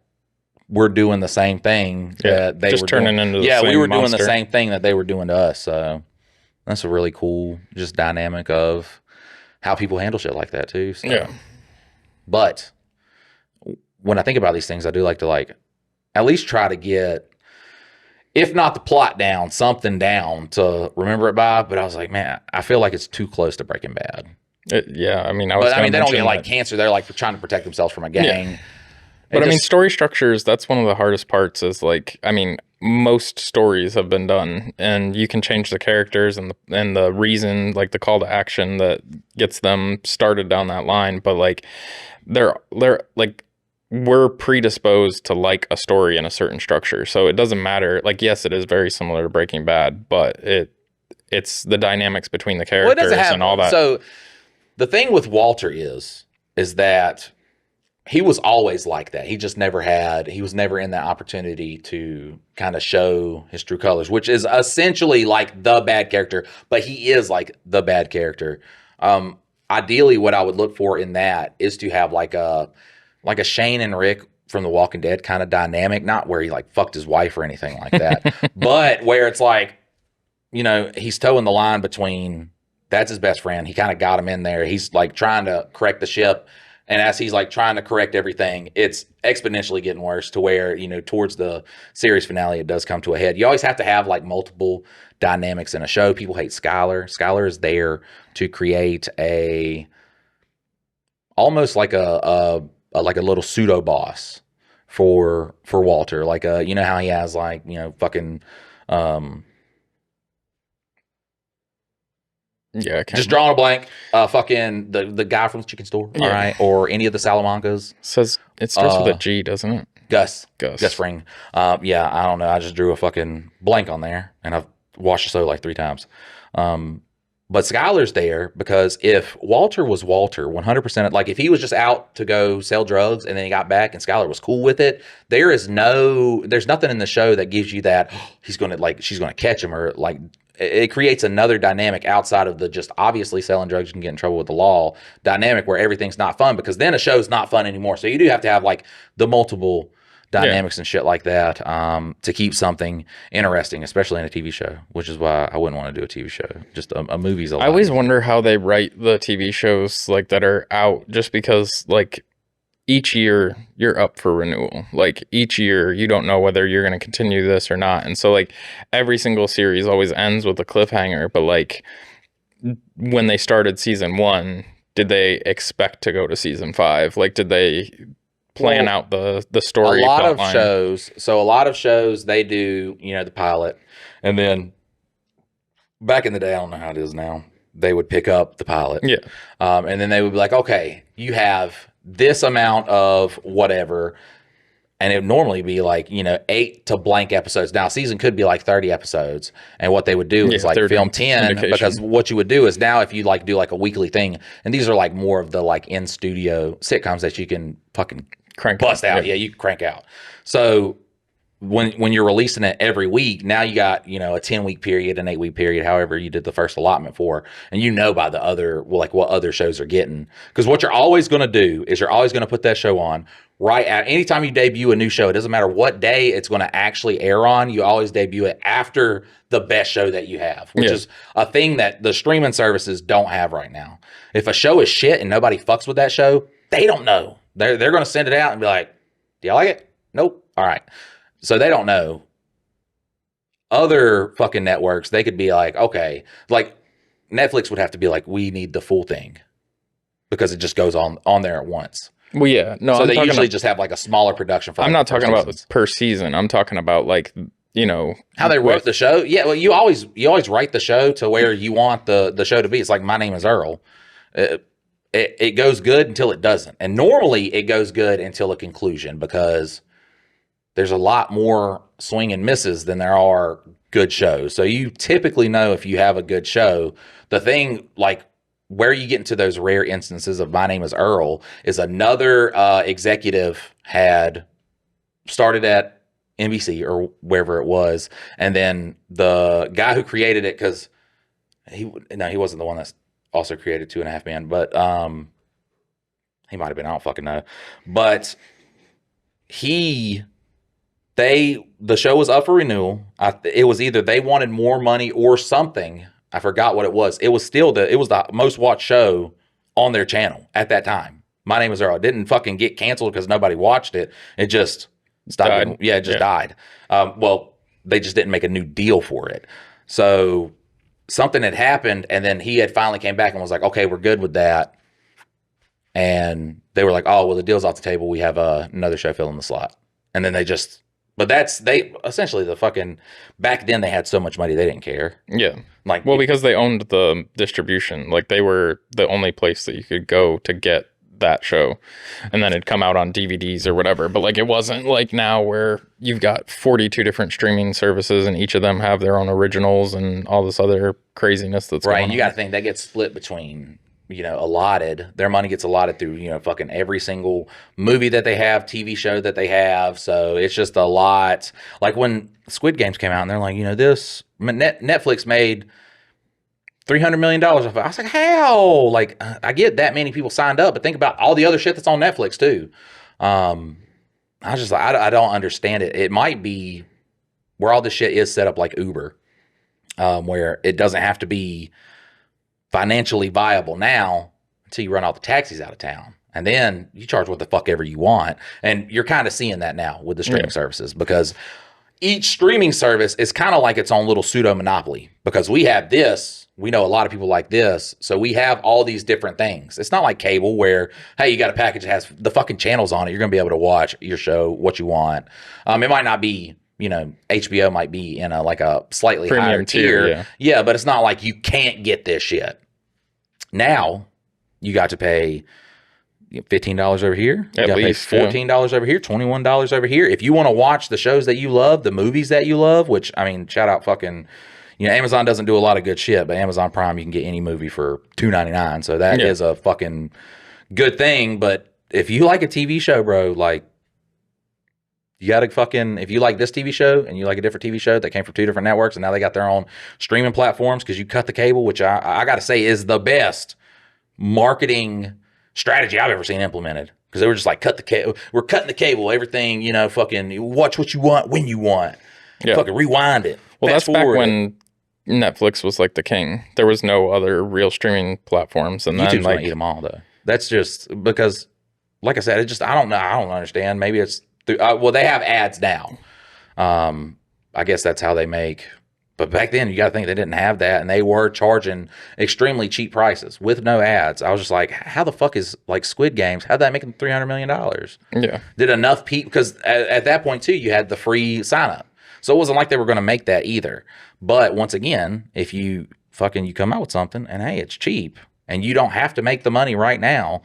we're doing the same thing that they were turning into the same we were monster. doing the same thing that they were doing to us. So that's a really cool just dynamic of how people handle shit like that too. So. Yeah. But when I think about these things, I do like to like at least try to get, if not the plot down, something down to remember it by. But I was like, man, I feel like it's too close to Breaking Bad. I mean, they don't get like cancer. They're like trying to protect themselves from a gang. Yeah. But I mean, story structures, that's one of the hardest parts is like, I mean, most stories have been done and you can change the characters and the reason, like the call to action that gets them started down that line. But like, they're like, we're predisposed to like a story in a certain structure. So it doesn't matter. Like, yes, it is very similar to Breaking Bad, but it's the dynamics between the characters and all that. So the thing with Walter is that he was always like that. He just he was never in that opportunity to kind of show his true colors, which is essentially like the bad character, but he is like the bad character. Ideally, what I would look for in that is to have like a Shane and Rick from The Walking Dead kind of dynamic, not where he like fucked his wife or anything like that, but where it's like, he's towing the line between, that's his best friend. He kind of got him in there. He's like trying to correct the ship. And as he's like trying to correct everything, it's exponentially getting worse to where, towards the series finale, it does come to a head. You always have to have like multiple dynamics in a show. People hate Skylar. Skylar is there to create almost like a little pseudo boss for Walter. Like, how he has like, fucking, yeah, just drawing a blank. Fucking the guy from the chicken store, all right, or any of the Salamancas. Says it starts with a G, doesn't it? Gus Fring. Yeah, I don't know. I just drew a fucking blank on there, and I've watched the show like 3 times. But Skylar's there because if Walter was Walter 100%, like if he was just out to go sell drugs and then he got back and Skylar was cool with it, there's nothing in the show that gives you that she's going to catch him, or like it creates another dynamic outside of the just obviously selling drugs, you can get in trouble with the law dynamic where everything's not fun, because then a show's not fun anymore. So you do have to have like the multiple dynamics and shit like that to keep something interesting, especially in a TV show, which is why I wouldn't want to do a TV show. Just a movie's a lot. I always wonder how they write the TV shows like that are out, just because like each year you're up for renewal. Like each year you don't know whether you're going to continue this or not. And so like every single series always ends with a cliffhanger, but like when they started season 1, did they expect to go to season 5? Like did they plan out the story? A lot of shows they do, the pilot, and then back in the day, I don't know how it is now, they would pick up the pilot, and then they would be like, okay, you have this amount of whatever, and it would normally be like 8 to blank episodes. Now season could be like 30 episodes, and what they would do is like film 10 because what you would do is now if you like do like a weekly thing, and these are like more of the like in studio sitcoms that you can fucking bust out. Yeah, you can crank out. So when you're releasing it every week, now you got, a 10-week period, an 8-week period, however you did the first allotment for, and by the other, like what other shows are getting. Because what you're always going to do is you're always going to put that show on right at anytime you debut a new show. It doesn't matter what day it's going to actually air on. You always debut it after the best show that you have, which is a thing that the streaming services don't have right now. If a show is shit and nobody fucks with that show, they don't know. They're going to send it out and be like, do you like it? Nope. All right. So they don't know. Other fucking networks, they could be like, okay, like Netflix would have to be like, we need the full thing because it just goes on there at once. Well, yeah. No, so they usually just have like a smaller production for I'm not talking about per season. I'm talking about like, how they wrote the show. Yeah. Well, you always write the show to where you want the show to be. It's like My Name is Earl. It goes good until it doesn't. And normally it goes good until a conclusion because there's a lot more swing and misses than there are good shows. So you typically know if you have a good show. The thing, like where you get into those rare instances of My Name is Earl, is another executive had started at NBC or wherever it was. And then the guy who created it, because he wasn't the one that's also created 2.5 Men, but he might have been, I don't fucking know. But the show was up for renewal. It was either they wanted more money or something. I forgot what it was. It was the most watched show on their channel at that time. My Name is Earl. It didn't fucking get canceled because nobody watched it. It just stopped. It just died. Well, they just didn't make a new deal for it. So something had happened, and then he had finally came back and was like, okay, we're good with that. And they were like, oh, well, the deal's off the table. We have another show filling the slot. And then they essentially back then they had so much money, they didn't care. Yeah. Because they owned the distribution. Like they were the only place that you could go to get that show, and then it'd come out on DVDs or whatever. But like it wasn't like now where you've got 42 different streaming services and each of them have their own originals and all this other craziness that's right. going And you got to think that gets split between allotted. Their money gets allotted through fucking every single movie that they have, TV show that they have. So it's just a lot. Like when Squid Games came out and they're like, this Netflix made $300 million off it. I was like, how? Like, I get that many people signed up, but think about all the other shit that's on Netflix too. I was just like, I don't understand it. It might be where all this shit is set up like Uber, where it doesn't have to be financially viable now until you run all the taxis out of town. And then you charge what the fuck ever you want. And you're kind of seeing that now with the streaming services, because each streaming service is kind of like its own little pseudo monopoly, because we have this. We know a lot of people like this. So we have all these different things. It's not like cable where, hey, you got a package that has the fucking channels on it. You're going to be able to watch your show, what you want. It might not be, HBO might be in a slightly premium higher tier. Yeah, but it's not like you can't get this shit. Now you got to pay $15 over here. You got to pay $14 over here, $21 over here. If you want to watch the shows that you love, the movies that you love, which, I mean, shout out fucking, You know, Amazon doesn't do a lot of good shit, but Amazon Prime, you can get any movie for $2.99. So that is a fucking good thing. But if you like a TV show, bro, like, you got to fucking, if you like this TV show and you like a different TV show that came from 2 different networks and now they got their own streaming platforms because you cut the cable, which I got to say is the best marketing strategy I've ever seen implemented. Because they were just like, cut the cable. We're cutting the cable. Everything, you know, fucking watch what you want when you want. Yeah. Fucking rewind it. Well, that's back when Netflix was like the king. There was no other real streaming platforms. And YouTube's then like gonna eat them all though. That's just because, like I said, it just, I don't know. I don't understand. Maybe it's through, well, they have ads now. I guess that's how they make. But back then, you got to think they didn't have that, and they were charging extremely cheap prices with no ads. I was just like, how the fuck is like Squid Games? How'd that make them $300 million? Yeah. Did enough people, because at that point too, you had the free sign up. So it wasn't like they were going to make that either. But once again, if you come out with something and hey, it's cheap and you don't have to make the money right now,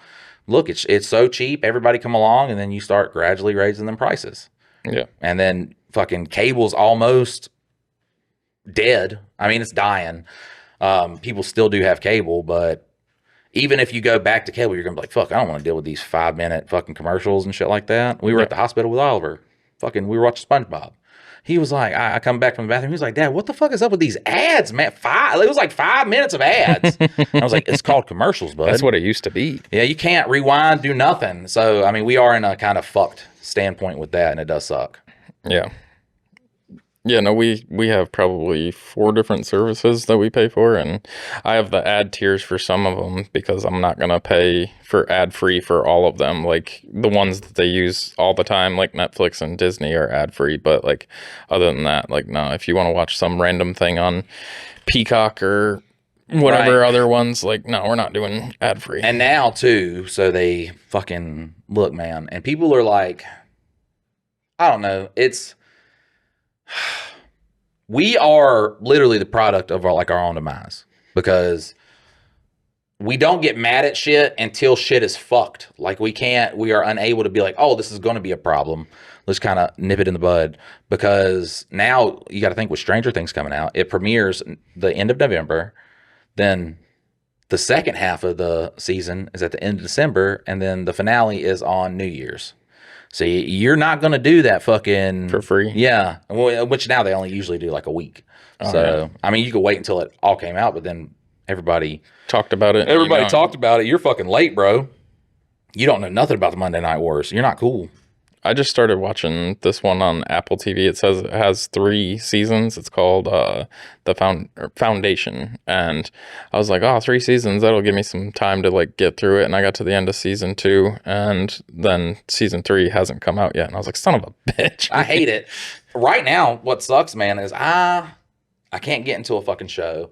look, it's so cheap, everybody come along, and then you start gradually raising them prices. Yeah. And then fucking cable's almost dead. I mean, it's dying. People still do have cable, but even if you go back to cable, you're gonna be like, fuck, I don't want to deal with these 5-minute fucking commercials and shit like that. We were at the hospital with Oliver. We were watching SpongeBob. He was like, I come back from the bathroom. He was like, Dad, what the fuck is up with these ads, man? It was like 5 minutes of ads. I was like, it's called commercials, bud. That's what it used to be. Yeah, you can't rewind, do nothing. So, I mean, we are in a kind of fucked standpoint with that, and it does suck. Yeah. Yeah, no, we have probably 4 different services that we pay for, and I have the ad tiers for some of them because I'm not going to pay for ad-free for all of them. Like, the ones that they use all the time, like Netflix and Disney, are ad-free, but, like, other than that, like, no, if you want to watch some random thing on Peacock or whatever other ones, like, no, we're not doing ad-free. And now, too, so they fucking, look, man, and people are like, I don't know, we are literally the product of our own demise, because we don't get mad at shit until shit is fucked. Like, we are unable to be like, oh, this is going to be a problem. Let's kind of nip it in the bud, because now you got to think with Stranger Things coming out, it premieres the end of November. Then the second half of the season is at the end of December. And then the finale is on New Year's. So you're not going to do that fucking for free. Yeah. Which now they only usually do like a week. Oh, so, yeah. I mean, you could wait until it all came out, but then everybody talked about it. Everybody talked about it. You're fucking late, bro. You don't know nothing about the Monday Night Wars. You're not cool. I just started watching this one on Apple TV. It says it has 3 seasons. It's called The Foundation. And I was like, 3 seasons. That'll give me some time to like get through it. And I got to the end of season 2, and then season 3 hasn't come out yet. And I was like, son of a bitch. I hate it. Right now, what sucks, man, is I can't get into a fucking show.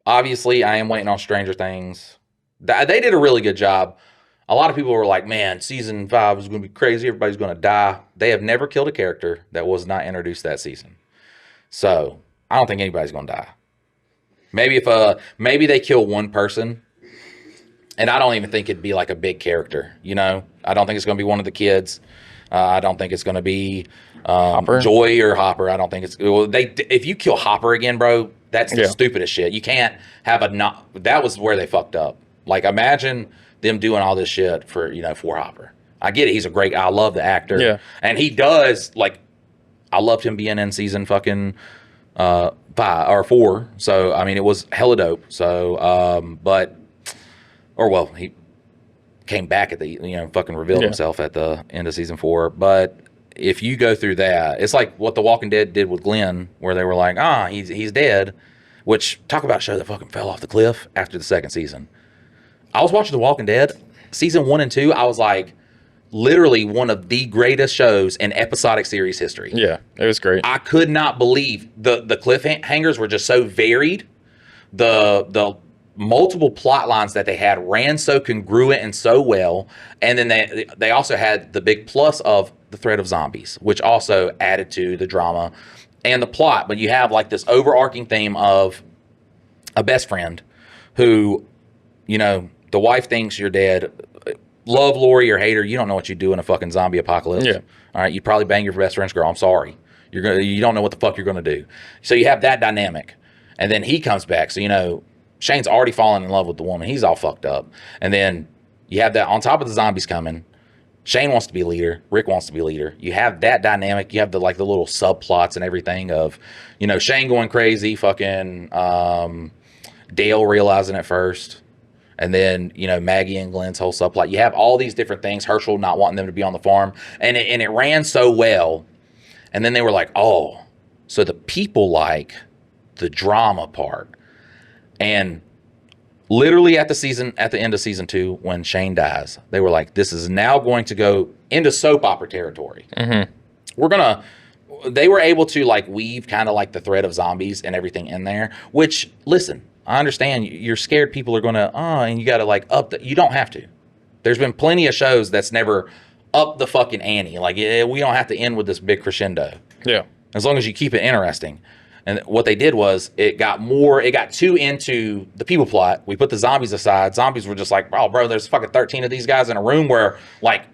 Obviously, I am waiting on Stranger Things. They did a really good job. A lot of people were like, man, season 5 is going to be crazy. Everybody's going to die. They have never killed a character that was not introduced that season. So I don't think anybody's going to die. Maybe they kill one person, and I don't even think it'd be like a big character. You know, I don't think it's going to be one of the kids. I don't think it's going to be Joy or Hopper. I don't think it's. Well, if you kill Hopper again, bro, that's the stupidest shit. You can't have that was where they fucked up. Like, imagine them doing all this shit for Hopper. I get it. He's I love the actor. Yeah. And he does, like, I loved him being in season fucking 5 or 4. So, I mean, it was hella dope. So, he came back at the, fucking revealed himself at the end of season 4. But if you go through that, it's like what The Walking Dead did with Glenn, where they were like, he's dead. Which, talk about a show that fucking fell off the cliff after the 2nd season. I was watching The Walking Dead, season 1 and 2. I was like, literally one of the greatest shows in episodic series history. Yeah, it was great. I could not believe the cliffhangers were just so varied. The multiple plot lines that they had ran so congruent and so well. And then they also had the big plus of the threat of zombies, which also added to the drama and the plot. But you have like this overarching theme of a best friend who, the wife thinks you're dead. Love Lori or hate her, you don't know what you do in a fucking zombie apocalypse. Yeah. All right, you'd probably bang your best friend's girl. I'm sorry. You don't know what the fuck you're gonna do. So you have that dynamic, and then he comes back. So Shane's already fallen in love with the woman. He's all fucked up, and then you have that on top of the zombies coming. Shane wants to be leader. Rick wants to be leader. You have that dynamic. You have the little subplots and everything of, Shane going crazy, fucking Dale realizing it first. And then, Maggie and Glenn's whole subplot. You have all these different things. Herschel not wanting them to be on the farm. And it ran so well. And then they were like, oh, so the people like the drama part. And literally at the end of season 2, when Shane dies, they were like, this is now going to go into soap opera territory. They were able to weave kind of the thread of zombies and everything in there, which, listen, I understand you're scared people are going to, and you got to you don't have to. There's been plenty of shows that's never up the fucking ante. We don't have to end with this big crescendo. Yeah. As long as you keep it interesting. And what they did was it got too into the people plot. We put the zombies aside. Zombies were just like, oh, bro, there's fucking 13 of these guys in a room where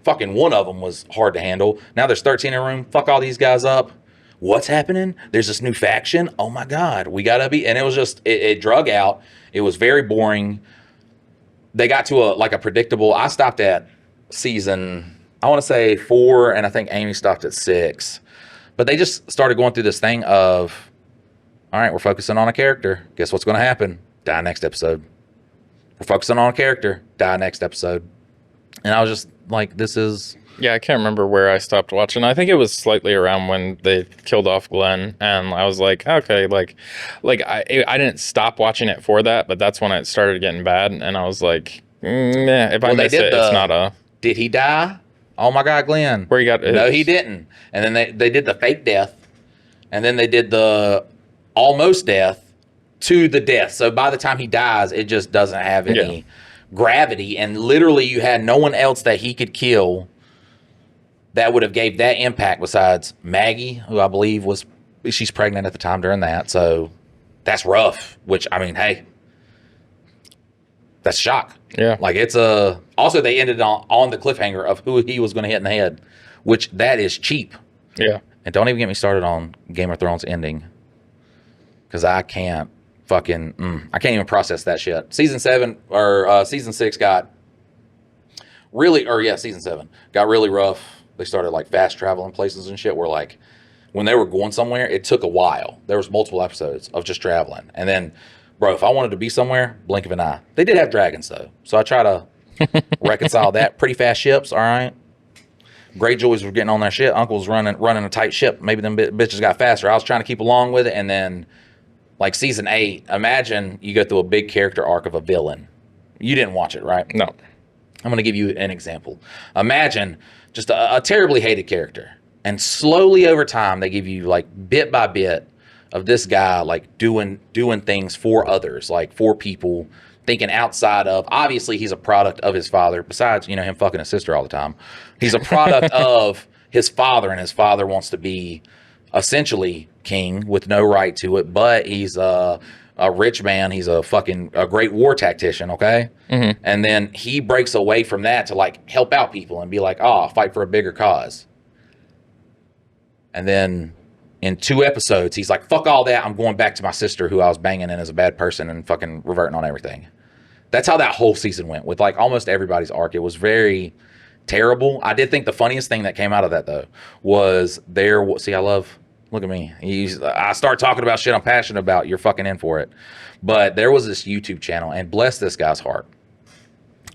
fucking one of them was hard to handle. Now there's 13 in a room. Fuck all these guys up. What's happening? There's this new faction. Oh my God. We got to be. And it was just, it drug out. It was very boring. They got to a predictable. I stopped at season, I want to say 4. And I think Amy stopped at 6. But they just started going through this thing of, all right, we're focusing on a character. Guess what's going to happen? Die next episode. We're focusing on a character. Die next episode. And I was just like, this is... Yeah, I can't remember where I stopped watching. I think it was slightly around when they killed off Glenn. And I was like, okay, I didn't stop watching it for that, but that's when it started getting bad. And I was like, if I miss it, it's not a... Did he die? Oh my God, Glenn. Where he got... No, he didn't. And then they did the fake death. And then they did the... almost death to the death. So by the time he dies, it just doesn't have any gravity. And literally you had no one else that he could kill that would have gave that impact besides Maggie, who I believe she's pregnant at the time during that. So that's rough, which, I mean, hey, that's shock. Yeah. Also they ended on the cliffhanger of who he was going to hit in the head, which that is cheap. Yeah. And don't even get me started on Game of Thrones ending. Because I can't I can't even process that shit. Season 6 got season 7 got really rough. They started fast traveling places and shit where when they were going somewhere, it took a while. There was multiple episodes of just traveling. And then, bro, if I wanted to be somewhere, blink of an eye. They did have dragons though. So I try to reconcile that. Pretty fast ships, all right. Greyjoys were getting on their shit. Uncle's running a tight ship. Maybe them bitches got faster. I was trying to keep along with it, and then season 8, imagine you go through a big character arc of a villain. You didn't watch it, right? No. I'm going to give you an example. Imagine just a terribly hated character, and slowly over time they give you bit by bit of this guy doing things for others, for people, thinking outside of, obviously he's a product of his father, besides him fucking his sister all the time. He's a product of his father, and his father wants to be essentially king with no right to it, but he's a rich man. He's a great war tactician, okay? Mm-hmm. And then he breaks away from that to help out people and be fight for a bigger cause. And then in 2 episodes, he's like, fuck all that. I'm going back to my sister who I was banging in as a bad person and fucking reverting on everything. That's how that whole season went with almost everybody's arc. It was very terrible. I did think the funniest thing that came out of that though was look at me. I start talking about shit I'm passionate about. You're fucking in for it. But there was this YouTube channel, and bless this guy's heart.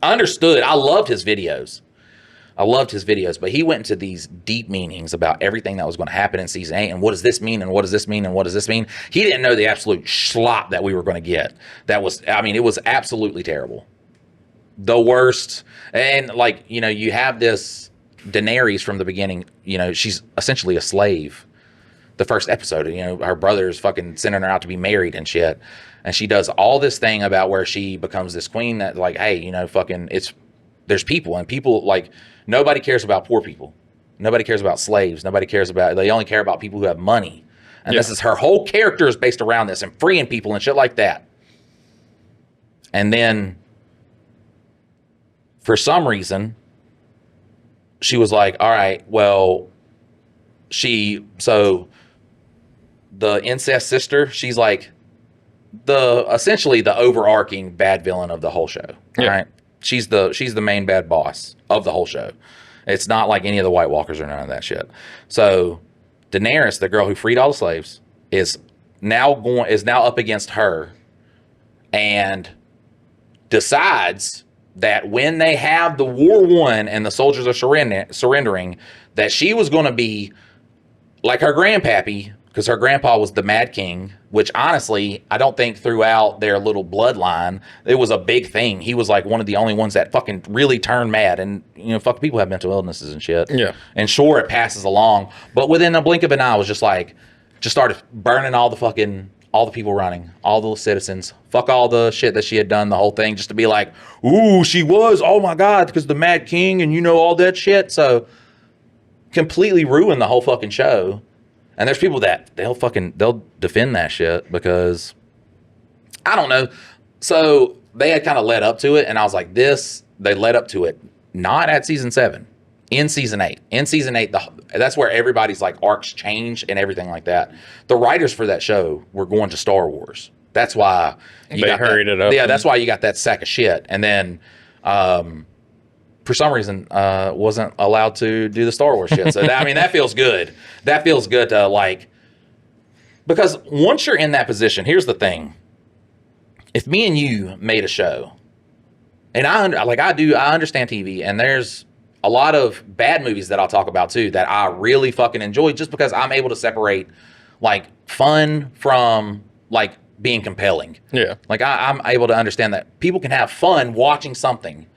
I understood. I loved his videos. But he went into these deep meanings about everything that was going to happen in season 8. And what does this mean? And what does this mean? And what does this mean? He didn't know the absolute schlop that we were going to get. It was absolutely terrible. The worst. And you have this Daenerys from the beginning, she's essentially a slave. The first episode, her brother is fucking sending her out to be married and shit. And she does all this thing about where she becomes this queen that hey, there's people, and people nobody cares about poor people. Nobody cares about slaves. They only care about people who have money. And this is her whole character is based around this and freeing people and shit like that. And then for some reason, she was like, all right, well, the incest sister, she's like essentially the overarching bad villain of the whole show. Right? She's the main bad boss of the whole show. It's not like any of the White Walkers or none of that shit. So Daenerys, the girl who freed all the slaves, is now up against her and decides that when they have the war won and the soldiers are surrendering, that she was going to be like her grandpappy, because her grandpa was the Mad King, which honestly, I don't think throughout their little bloodline, it was a big thing. He was like one of the only ones that fucking really turned mad. And, people have mental illnesses and shit. Yeah. And sure, it passes along. But within a blink of an eye, it was just started burning all the people running, all the citizens. Fuck all the shit that she had done, the whole thing, just to be like, ooh, she was, oh my God, because the Mad King and all that shit. So completely ruined the whole fucking show. And there's people that they'll defend that shit because I don't know. So they had kind of led up to it, and I was like, they led up to it not at season 7, in season 8. In season 8, that's where everybody's like arcs change and everything like that. The writers for that show were going to Star Wars. That's why they hurried it up. Yeah, that's why you got that sack of shit. And then for some reason, wasn't allowed to do the Star Wars shit. So that feels good. That feels good to because once you're in that position, here's the thing. If me and you made a show, and I understand TV, and there's a lot of bad movies that I'll talk about too that I really fucking enjoy, just because I'm able to separate fun from being compelling. Yeah. I'm able to understand that people can have fun watching something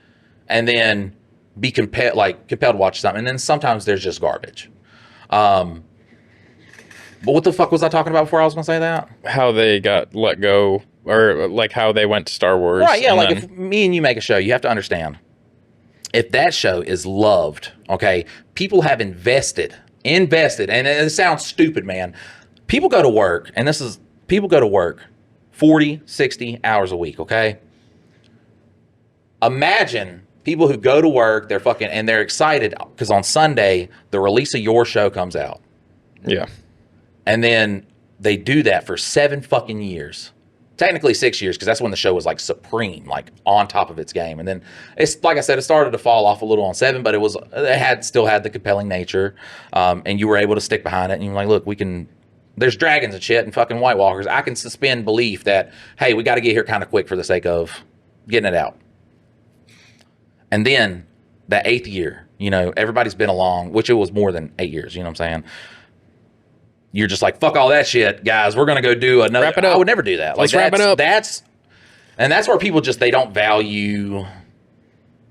and then be compelled to watch something. And then sometimes there's just garbage. But what the fuck was I talking about before I was going to say that? How they got let go, or how they went to Star Wars. Right, yeah, if me and you make a show, you have to understand. If that show is loved, okay, people have invested, and it sounds stupid, man. People go to work, people go to work 40, 60 hours a week, okay? Imagine people who go to work, they're excited because on Sunday, the release of your show comes out. Yeah. And then they do that for 7 fucking years. Technically 6 years, because that's when the show was supreme, on top of its game. And then it's like I said, it started to fall off a little on 7, but still had the compelling nature. And you were able to stick behind it. And you're like, look, there's dragons and shit and fucking White Walkers. I can suspend belief that, hey, we got to get here kind of quick for the sake of getting it out. And then that 8th year, everybody's been along, which it was more than 8 years, you know what I'm saying? You're just like, fuck all that shit, guys. We're going to go do another. Wrap it up. I would never do that. Let's wrap it up. That's where people they don't value.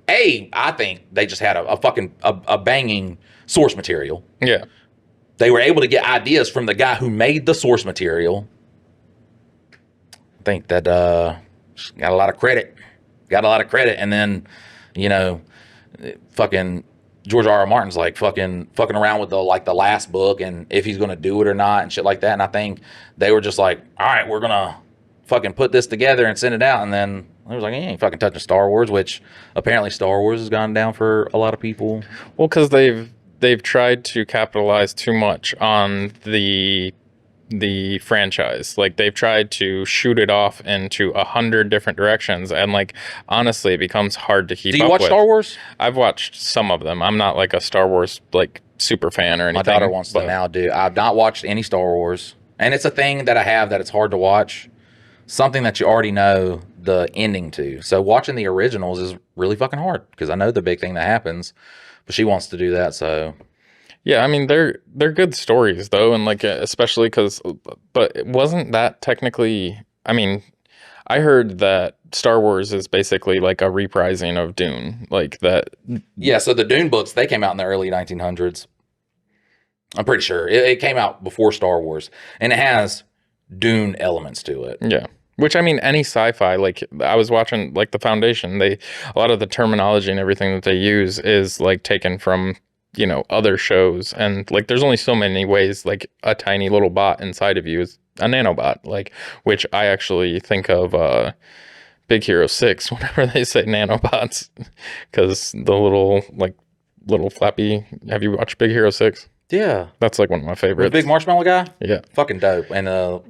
I think they just had a fucking banging source material. Yeah. They were able to get ideas from the guy who made the source material. I think that got a lot of credit. And then, fucking George R.R. Martin's fucking around with the last book and if he's going to do it or not and shit like that. And I think they were just like, all right, we're going to fucking put this together and send it out. And then I was like, he ain't fucking touching Star Wars, which apparently Star Wars has gone down for a lot of people. Well, because they've tried to capitalize too much on the franchise. They've tried to shoot it off into 100 different directions, and honestly, it becomes hard to keep up with. Do you watch Star Wars? I've watched some of them. I'm not a Star Wars super fan or anything. My daughter wants to now do. I've not watched any Star Wars, and it's a thing that I have that it's hard to watch. Something that you already know the ending to. So watching the originals is really fucking hard because I know the big thing that happens, but she wants to do that, so. Yeah, I mean, they're good stories, though, and especially because, but wasn't that technically, I mean, I heard that Star Wars is basically a reprising of Dune, that. Yeah, so the Dune books, they came out in the early 1900s. I'm pretty sure. It came out before Star Wars, and it has Dune elements to it. Yeah. Which, I mean, any sci-fi, I was watching, The Foundation, a lot of the terminology and everything that they use is, taken from, other shows. And, there's only so many ways, a tiny little bot inside of you is a nanobot, which I actually think of Big Hero 6 whenever they say nanobots. Because the little flappy, have you watched Big Hero 6? Yeah. That's like one of my The favorites. big marshmallow guy? Yeah. Fucking dope. And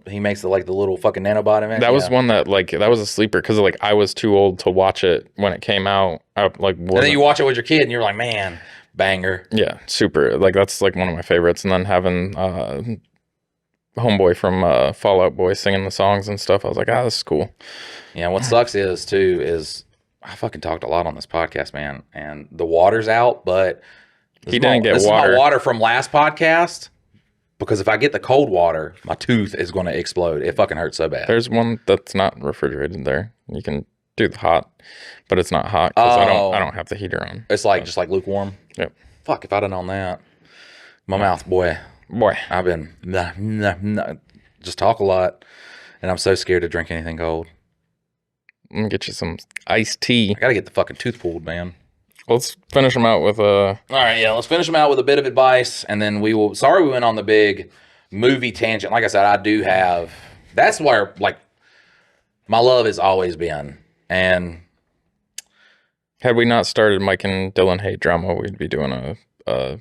he makes the little fucking nanobot event. That was one that that was a sleeper because I was too old to watch it when it came out. And then you watch it with your kid and you're like, man, banger. Yeah, super. That's one of my favorites. And then having homeboy from Fall Out Boy singing the songs and stuff, I was like, this is cool. Yeah, what sucks is I fucking talked a lot on this podcast, man, and the water's out, but he didn't get this water. Is my water from last podcast, because if I get the cold water, my tooth is going to explode. It fucking hurts so bad. There's one that's not refrigerated there. You can do the hot, but it's not hot because I don't have the heater on. It's just like lukewarm. Yep. Fuck, if I'd have known that. My mouth, boy, I've been just talk a lot, and I'm so scared to drink anything cold. Let me get you some iced tea. I gotta get the fucking tooth pulled, man. Let's finish them out with All right, yeah, let's finish them out with a bit of advice, and then we will. Sorry, we went on the big movie tangent. Like I said, I do have. That's where my love has always been, and had we not started Mike and Dylan Hate Drama, we'd be doing a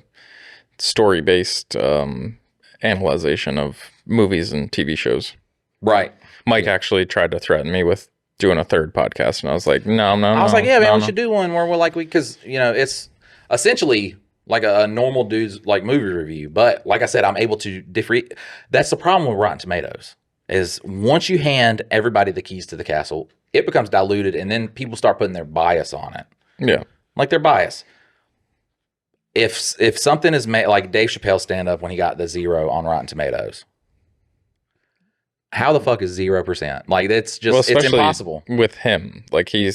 story-based analyzation of movies and TV shows. Right. Mike actually tried to threaten me with doing a third podcast, and I was like, no. I was like, yeah, man, we should do one where we're because it's essentially like a normal dude's movie review, but like I said, I'm able to differentiate. That's the problem with Rotten Tomatoes is once you hand everybody the keys to the castle, it becomes diluted, and then people start putting their bias on it. Yeah, like their bias. If something is made, like Dave Chappelle stand up when he got the 0 on Rotten Tomatoes. How the fuck is 0%? It's just it's impossible with him. He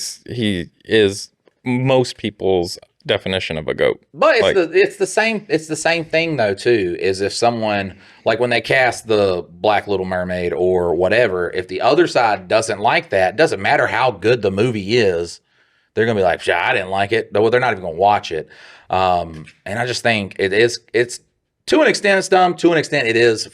is most people's definition of a goat. But it's the same thing though too. Is if someone when they cast the Black Little Mermaid or whatever, if the other side doesn't like that, doesn't matter how good the movie is, they're gonna be like, "Yeah, I didn't like it." They're not even gonna watch it. And I just think it's to an extent it's dumb. To an extent, it is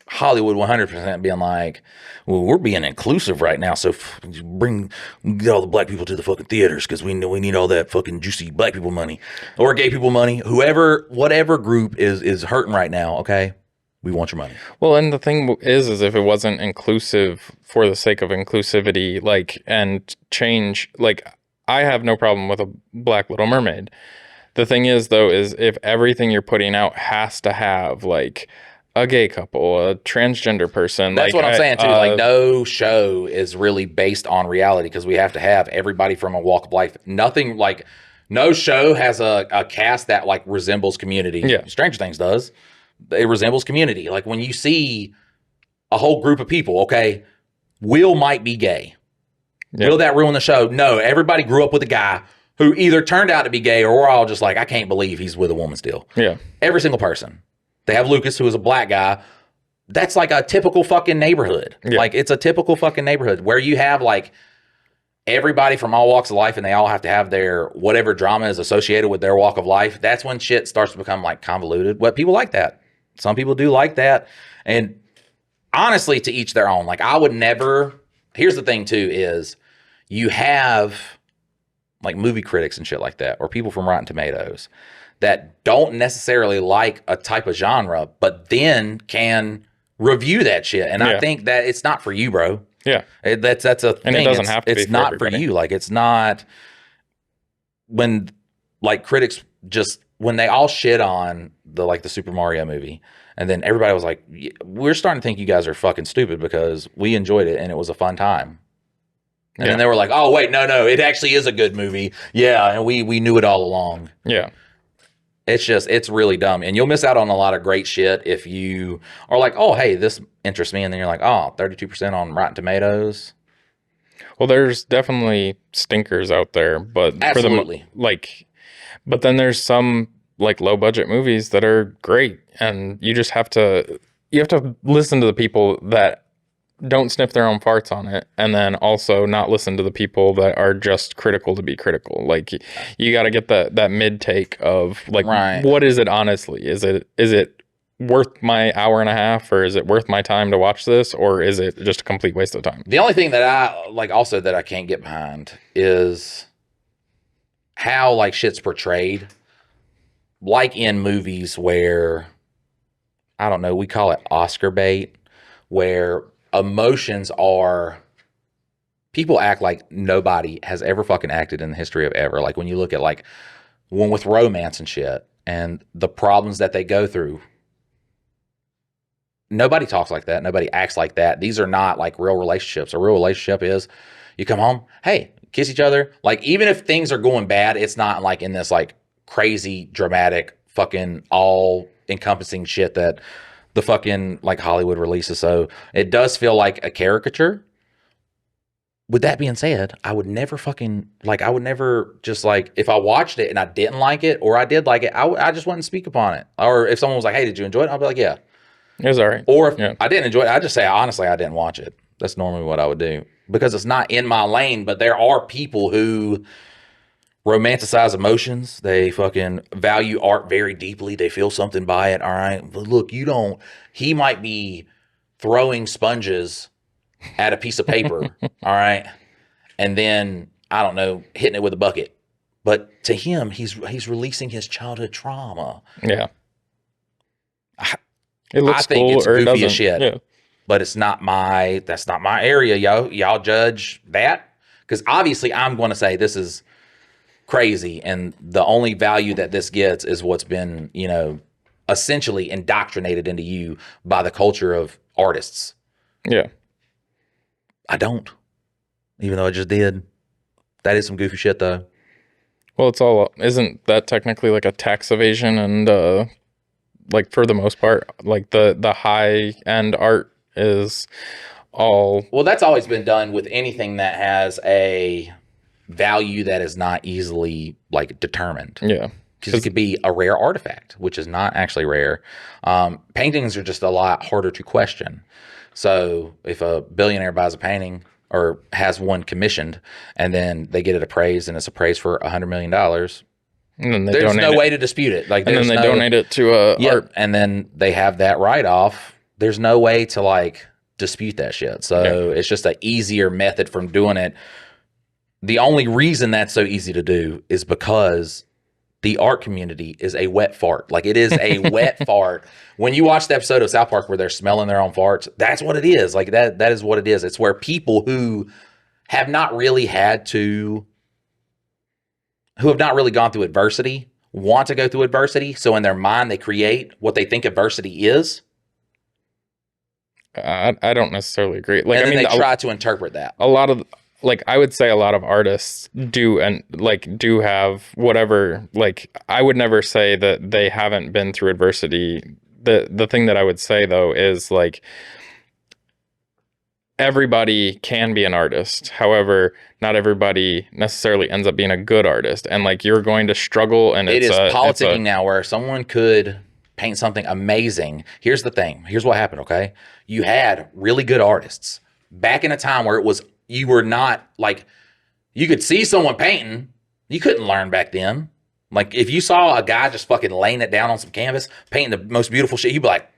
Hollywood 100% being like, well, we're being inclusive right now, so get all the black people to the fucking theaters because we need all that fucking juicy black people money or gay people money, whatever group is hurting right now. Okay, we want your money. Well, and the thing is if it wasn't inclusive for the sake of inclusivity, and change, I have no problem with a Black Little Mermaid. The thing is though, is if everything you're putting out has to have a gay couple, a transgender person. That's what I'm saying too. No show is really based on reality because we have to have everybody from a walk of life. Nothing no show has a cast that resembles Community. Yeah. Stranger Things does. It resembles Community. When you see a whole group of people, okay, Will might be gay. Yeah. Will that ruin the show? No, everybody grew up with a guy who either turned out to be gay or we're all just I can't believe he's with a woman still. Yeah. Every single person. They have Lucas, who is a black guy. That's a typical fucking neighborhood. Yeah. It's a typical fucking neighborhood where you have everybody from all walks of life and they all have to have their whatever drama is associated with their walk of life. That's when shit starts to become convoluted. But people like that. Some people do like that. And honestly, to each their own. I would never. Here's the thing too is you have movie critics and shit like that or people from Rotten Tomatoes that don't necessarily like a type of genre, but then can review that shit. And I think that it's not for you, bro. Yeah. That's a thing. And it doesn't have to be it's not everybody. For you. It's not when critics when they all shit on the Super Mario movie. And then everybody was like, we're starting to think you guys are fucking stupid because we enjoyed it and it was a fun time. And then they were like, oh, wait, no, it actually is a good movie. Yeah, and we knew it all along. Yeah. It's really dumb. And you'll miss out on a lot of great shit if you are like, oh, hey, this interests me. And then you're like, oh, 32% on Rotten Tomatoes. Well, there's definitely stinkers out there, but absolutely. But then there's some low budget movies that are great. And you just have to listen to the people that don't sniff their own farts on it, and then also not listen to the people that are just critical to be critical. You got to get that mid take of right. What is it honestly? Is it worth my hour and a half, or is it worth my time to watch this, or is it just a complete waste of time? The only thing that I also that I can't get behind is how shit's portrayed. like in movies where, I don't know, we call it Oscar bait, where emotions are, people act like nobody has ever fucking acted in the history of ever. Like when you look at like one with romance and shit and the problems that they go through. Nobody talks like that. Nobody acts like that. These are not like real relationships. A real relationship is you come home, hey, kiss each other. Like even if things are going bad, it's not like in this like crazy dramatic fucking all encompassing shit that the fucking like Hollywood releases. So it does feel like a caricature. With that being said, I would never fucking like, I would never just like, if I watched it and I didn't like it or I did like it, I just wouldn't speak upon it. Or if someone was like, hey, did you enjoy it? I'd be like, yeah. It was all right. Or if I didn't enjoy it, I just say, honestly, I didn't watch it. That's normally what I would do because it's not in my lane. But there are people who romanticize emotions. They fucking value art very deeply. They feel something by it. All right. But look, you don't, he might be throwing sponges at a piece of paper. All right. And then, I don't know, hitting it with a bucket. But to him, he's releasing his childhood trauma. Yeah. It looks I think cool it's or it goofy doesn't. as shit. Yeah. But it's not that's not my area, yo. Y'all judge that? Because obviously I'm going to say this is crazy. And the only value that this gets is what's been, you know, essentially indoctrinated into you by the culture of artists. Yeah. I don't. Even though I just did. That is some goofy shit, though. Well, it's all, isn't that technically like a tax evasion and, like for the most part, like the high end art is all. Well, that's always been done with anything that has a value that is not easily like determined. Yeah. Because it could be a rare artifact, which is not actually rare. Paintings are just a lot harder to question. So if a billionaire buys a painting or has one commissioned and then they get it appraised and it's appraised for $100 million, and then there's no way to dispute it. Like, and then they donate it to art. And then they have that write-off. There's no way to like dispute that shit. So it's just an easier method from doing it. The only reason that's so easy to do is because the art community is a wet fart. Like it is a wet fart. When you watch the episode of South Park where they're smelling their own farts, that's what it is. Like that is what it is. It's where people who have not really gone through adversity want to go through adversity. So in their mind, they create what they think adversity is. I don't necessarily agree. Like, and then they try to interpret that. A lot of, like, I would say a lot of artists do have whatever, like, I would never say that they haven't been through adversity. The thing that I would say though is like, everybody can be an artist. However, not everybody necessarily ends up being a good artist. And like, you're going to struggle, and it is politicking now where someone could paint something amazing. Here's the thing. Here's what happened, okay? You had really good artists back in a time where you were not like, you could see someone painting. You couldn't learn back then. Like if you saw a guy just fucking laying it down on some canvas, painting the most beautiful shit, you'd be like,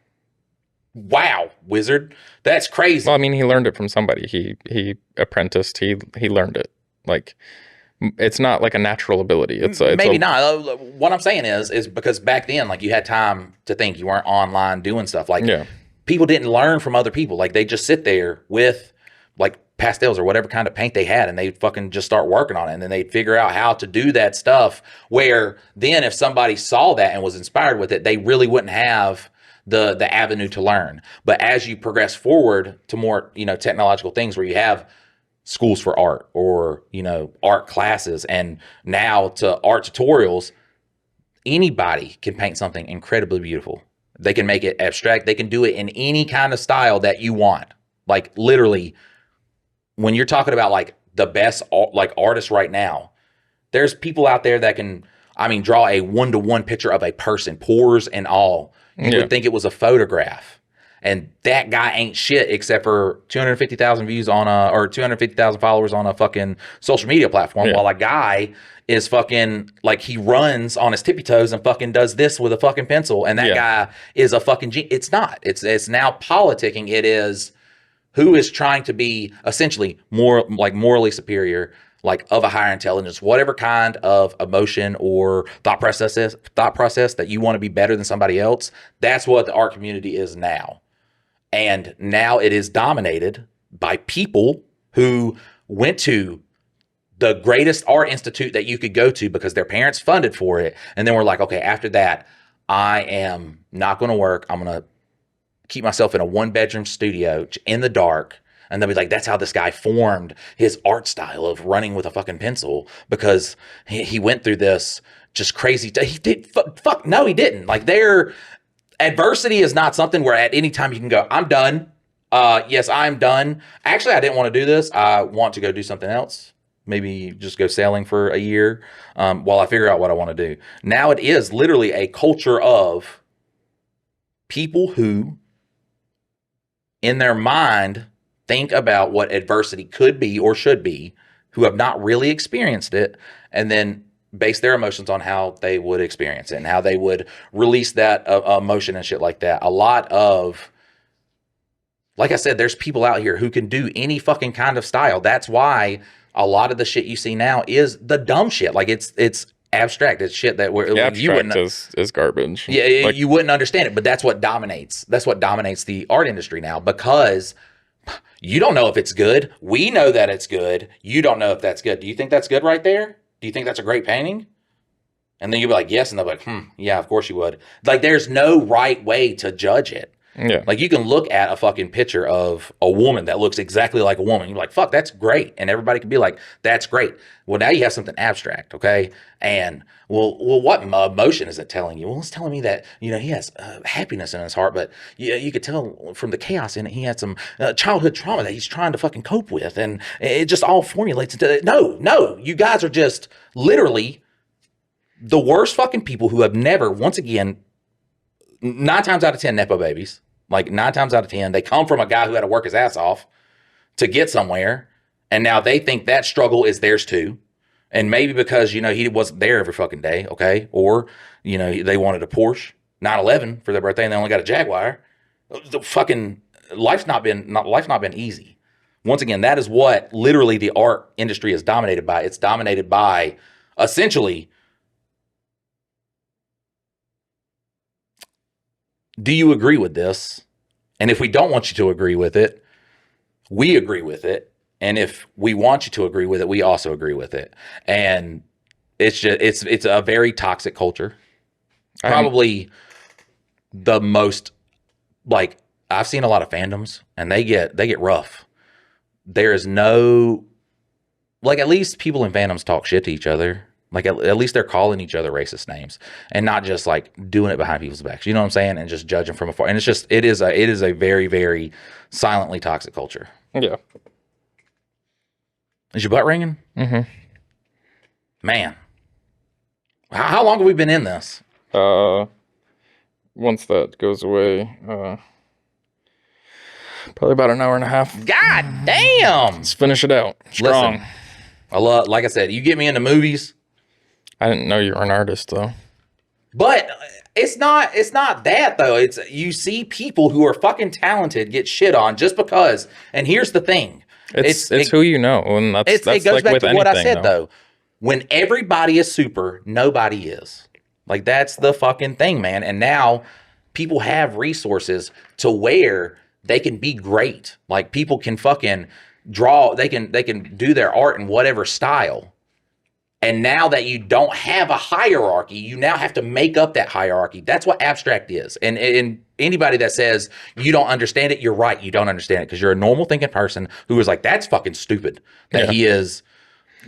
wow, wizard, that's crazy. Well, I mean, he learned it from somebody. He apprenticed. He learned it. Like, it's not like a natural ability. It's maybe not. What I'm saying is because back then, like you had time to think. You weren't online doing stuff. Like people didn't learn from other people. Like they just sit there with like pastels or whatever kind of paint they had, and they'd fucking just start working on it, and then they'd figure out how to do that stuff. Where then, if somebody saw that and was inspired with it, they really wouldn't have the avenue to learn. But as you progress forward to more, technological things where you have schools for art or, art classes, and now to art tutorials, anybody can paint something incredibly beautiful. They can make it abstract. They can do it in any kind of style that you want. Like literally, when you're talking about like the best like artists right now, there's people out there that can, draw a 1-to-1 picture of a person, pores and all. You would think it was a photograph, and that guy ain't shit except for 250,000 views or 250,000 followers on a fucking social media platform. While a guy is fucking like, he runs on his tippy toes and fucking does this with a fucking pencil. And that guy is a fucking it's not, it's now politicking. It is who is trying to be essentially more like morally superior. like of a higher intelligence, whatever kind of emotion or thought process that you want to be better than somebody else. That's what the art community is now. And now it is dominated by people who went to the greatest art institute that you could go to because their parents funded for it. And then we're like, okay, after that, I am not going to work. I'm going to keep myself in a 1-bedroom studio in the dark. And they'll be like, that's how this guy formed his art style of running with a fucking pencil, because he went through this just crazy. He did fuck. No, he didn't. Like, adversity is not something where at any time you can go, I'm done. Yes, I'm done. Actually, I didn't want to do this. I want to go do something else. Maybe just go sailing for a year while I figure out what I want to do. Now it is literally a culture of people who, in their mind, think about what adversity could be or should be, who have not really experienced it, and then base their emotions on how they would experience it and how they would release that emotion and shit like that. A lot of, like I said, there's people out here who can do any fucking kind of style. That's why a lot of the shit you see now is the dumb shit. Like, it's abstract. It's shit that you wouldn't, is garbage. Yeah, like, you wouldn't understand it, but that's what dominates. That's what dominates the art industry now, because you don't know if it's good. We know that it's good. You don't know if that's good. Do you think that's good right there? Do you think that's a great painting? And then you'll be like, yes. And they'll be like, yeah, of course you would. Like, there's no right way to judge it. Yeah. Like, you can look at a fucking picture of a woman that looks exactly like a woman. You're like, fuck, that's great. And everybody can be like, that's great. Well, now you have something abstract, okay? And, well, what emotion is it telling you? Well, it's telling me that, he has happiness in his heart, but you could tell from the chaos in it, he had some childhood trauma that he's trying to fucking cope with. And it just all formulates into, no, you guys are just literally the worst fucking people who have never, once again, 9 times out of 10 Nepo babies. Like, 9 times out of 10, they come from a guy who had to work his ass off to get somewhere. And now they think that struggle is theirs too. And maybe because, he wasn't there every fucking day, okay? Or, they wanted a Porsche 911 for their birthday and they only got a Jaguar. The fucking life's not been easy. Once again, that is what literally the art industry is dominated by. It's dominated by, essentially, do you agree with this? And if we don't want you to agree with it, we agree with it. And if we want you to agree with it, we also agree with it. And it's just, it's a very toxic culture. Probably the most, like, I've seen a lot of fandoms and they get rough. There is no, like, at least people in fandoms talk shit to each other. Like, at least they're calling each other racist names and not just like doing it behind people's backs. You know what I'm saying? And just judging from afar. And it's just, it is a very, very silently toxic culture. Yeah. Is your butt ringing? Mm-hmm. Man. How long have we been in this? Once that goes away, probably about an hour and a half. God damn. Let's finish it out. Strong. Listen, like I said, you get me into movies. I didn't know you were an artist though. But it's not that though. It's, you see people who are fucking talented get shit on just because. And here's the thing. It's who you know, and that's it goes like back with to anything, what I said though. When everybody is super, nobody is. Like, that's the fucking thing, man. And now people have resources to where they can be great. Like, people can fucking draw, they can do their art in whatever style. And now that you don't have a hierarchy, you now have to make up that hierarchy. That's what abstract is. And anybody that says you don't understand it, you're right. You don't understand it because you're a normal thinking person who is like, that's fucking stupid that he is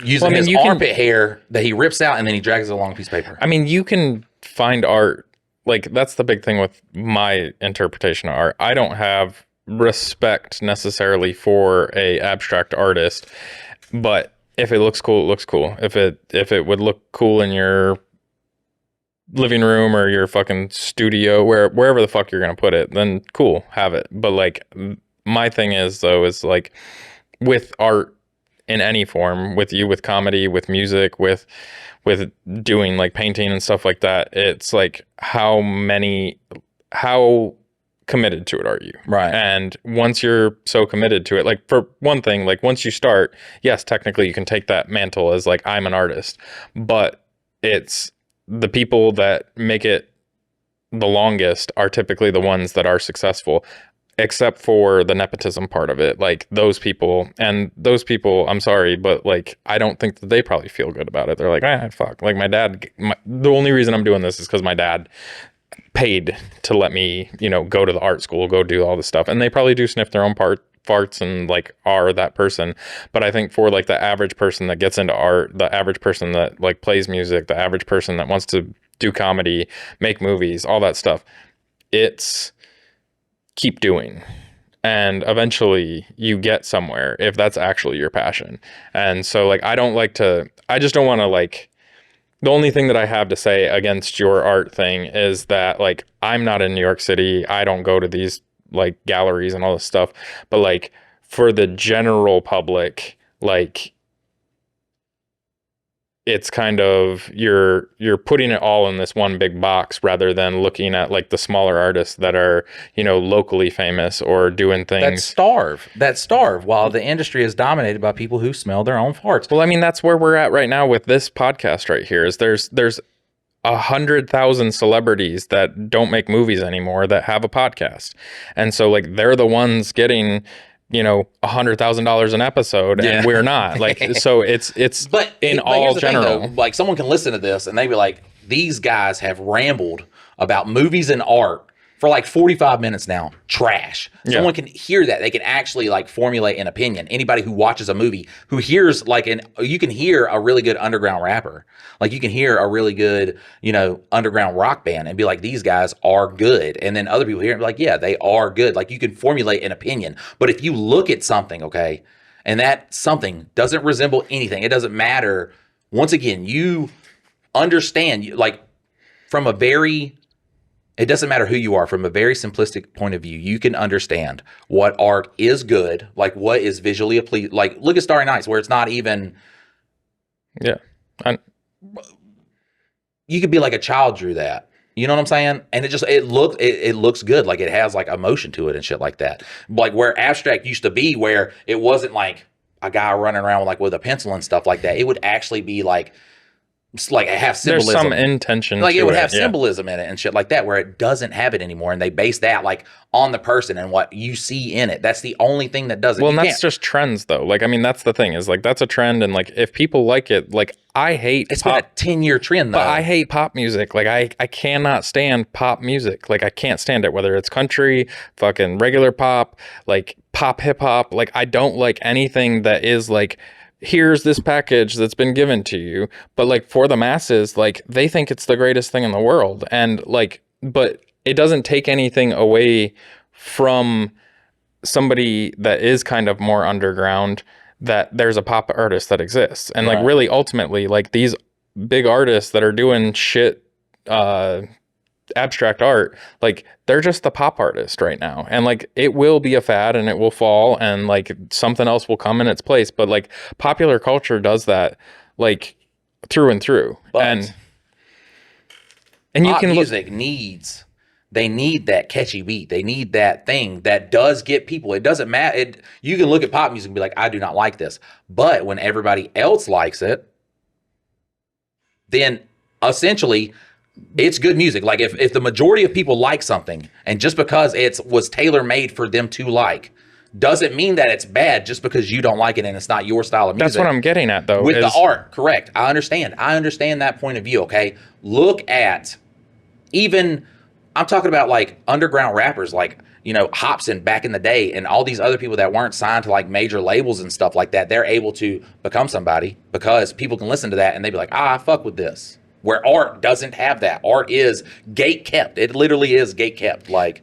using his armpit hair that he rips out and then he drags it along a piece of paper. I mean, you can find art. Like, that's the big thing with my interpretation of art. I don't have respect necessarily for a abstract artist, but if it looks cool, it looks cool. If it would look cool in your living room or your fucking studio, wherever the fuck you're gonna put it, then cool, have it. But like, my thing is though, is like with art in any form, with comedy, with music, with doing like painting and stuff like that, it's like how committed to it are you? Right. And once you're so committed to it, like for one thing, like once you start, yes, technically you can take that mantle as like, I'm an artist, but it's the people that make it the longest are typically the ones that are successful, except for the nepotism part of it. Like those people, I'm sorry, but like, I don't think that they probably feel good about it. They're like, fuck. Like my dad, the only reason I'm doing this is because my dad paid to let me, go to the art school, go do all this stuff. And they probably do sniff their own farts and like are that person. But I think for like the average person that gets into art, the average person that like plays music, the average person that wants to do comedy, make movies, all that stuff, it's keep doing. And eventually you get somewhere if that's actually your passion. And so like, I just don't want to like, the only thing that I have to say against your art thing is that like, I'm not in New York City. I don't go to these like galleries and all this stuff, but like for the general public, like it's kind of, you're putting it all in this one big box rather than looking at like the smaller artists that are, locally famous or doing things that starve while the industry is dominated by people who smell their own farts. Well, I mean, that's where we're at right now with this podcast right here is there's 100,000 celebrities that don't make movies anymore that have a podcast. And so like, they're the ones getting, $100,000 an episode, and we're not. Like, so it's but all general. Thing, though, like someone can listen to this and they be like, these guys have rambled about movies and art for like 45 minutes now. Trash. Someone can hear that. They can actually like formulate an opinion. Anybody who watches a movie, who hears like you can hear a really good underground rapper. Like you can hear a really good, underground rock band and be like, these guys are good. And then other people hear it and be like, yeah, they are good. Like you can formulate an opinion. But if you look at something, okay, and that something doesn't resemble anything, it doesn't matter. Once again, you understand, like from a very, it doesn't matter who you are, from a very simplistic point of view, you can understand what art is good, like what is visually pleasing. Like look at Starry Nights, where it's not even. Yeah. You could be like a child drew that. You know what I'm saying? And it looks good. Like it has like emotion to it and shit like that. Like where abstract used to be, where it wasn't like a guy running around with a pencil and stuff like that. It would actually be like have symbolism. There's some intention. Like it would have symbolism in it and shit like that, where it doesn't have it anymore. And they base that like on the person and what you see in it. That's the only thing that does it. Well, and that's just trends though. Like, I mean, that's the thing is like, that's a trend. And like, if people like it, like I hate it's been a 10-year trend though. But I hate pop music. Like I cannot stand pop music. Like I can't stand it, whether it's country, fucking regular pop, like pop hip hop. Like I don't like anything that is like, here's this package that's been given to you. But like for the masses, like they think it's the greatest thing in the world. And like, but it doesn't take anything away from somebody that is kind of more underground, that there's a pop artist that exists. And like really ultimately, like these big artists that are doing shit, abstract art, like they're just the pop artist right now, and like it will be a fad and it will fall and like something else will come in its place. But like popular culture does that like through and through. But and you can music they need that catchy beat. They need that thing that does get people. It doesn't matter. You can look at pop music and be like, I do not like this. But when everybody else likes it, then essentially it's good music. Like if the majority of people like something, and just because it was tailor-made for them to like, doesn't mean that it's bad just because you don't like it and it's not your style of music. That's what I'm getting at though. With the art, correct. I understand that point of view, okay? Look at even, I'm talking about like underground rappers like, Hobson back in the day and all these other people that weren't signed to like major labels and stuff like that. They're able to become somebody because people can listen to that and they be like, I fuck with this. Where art doesn't have that. Art is gate kept. It literally is gate kept. Like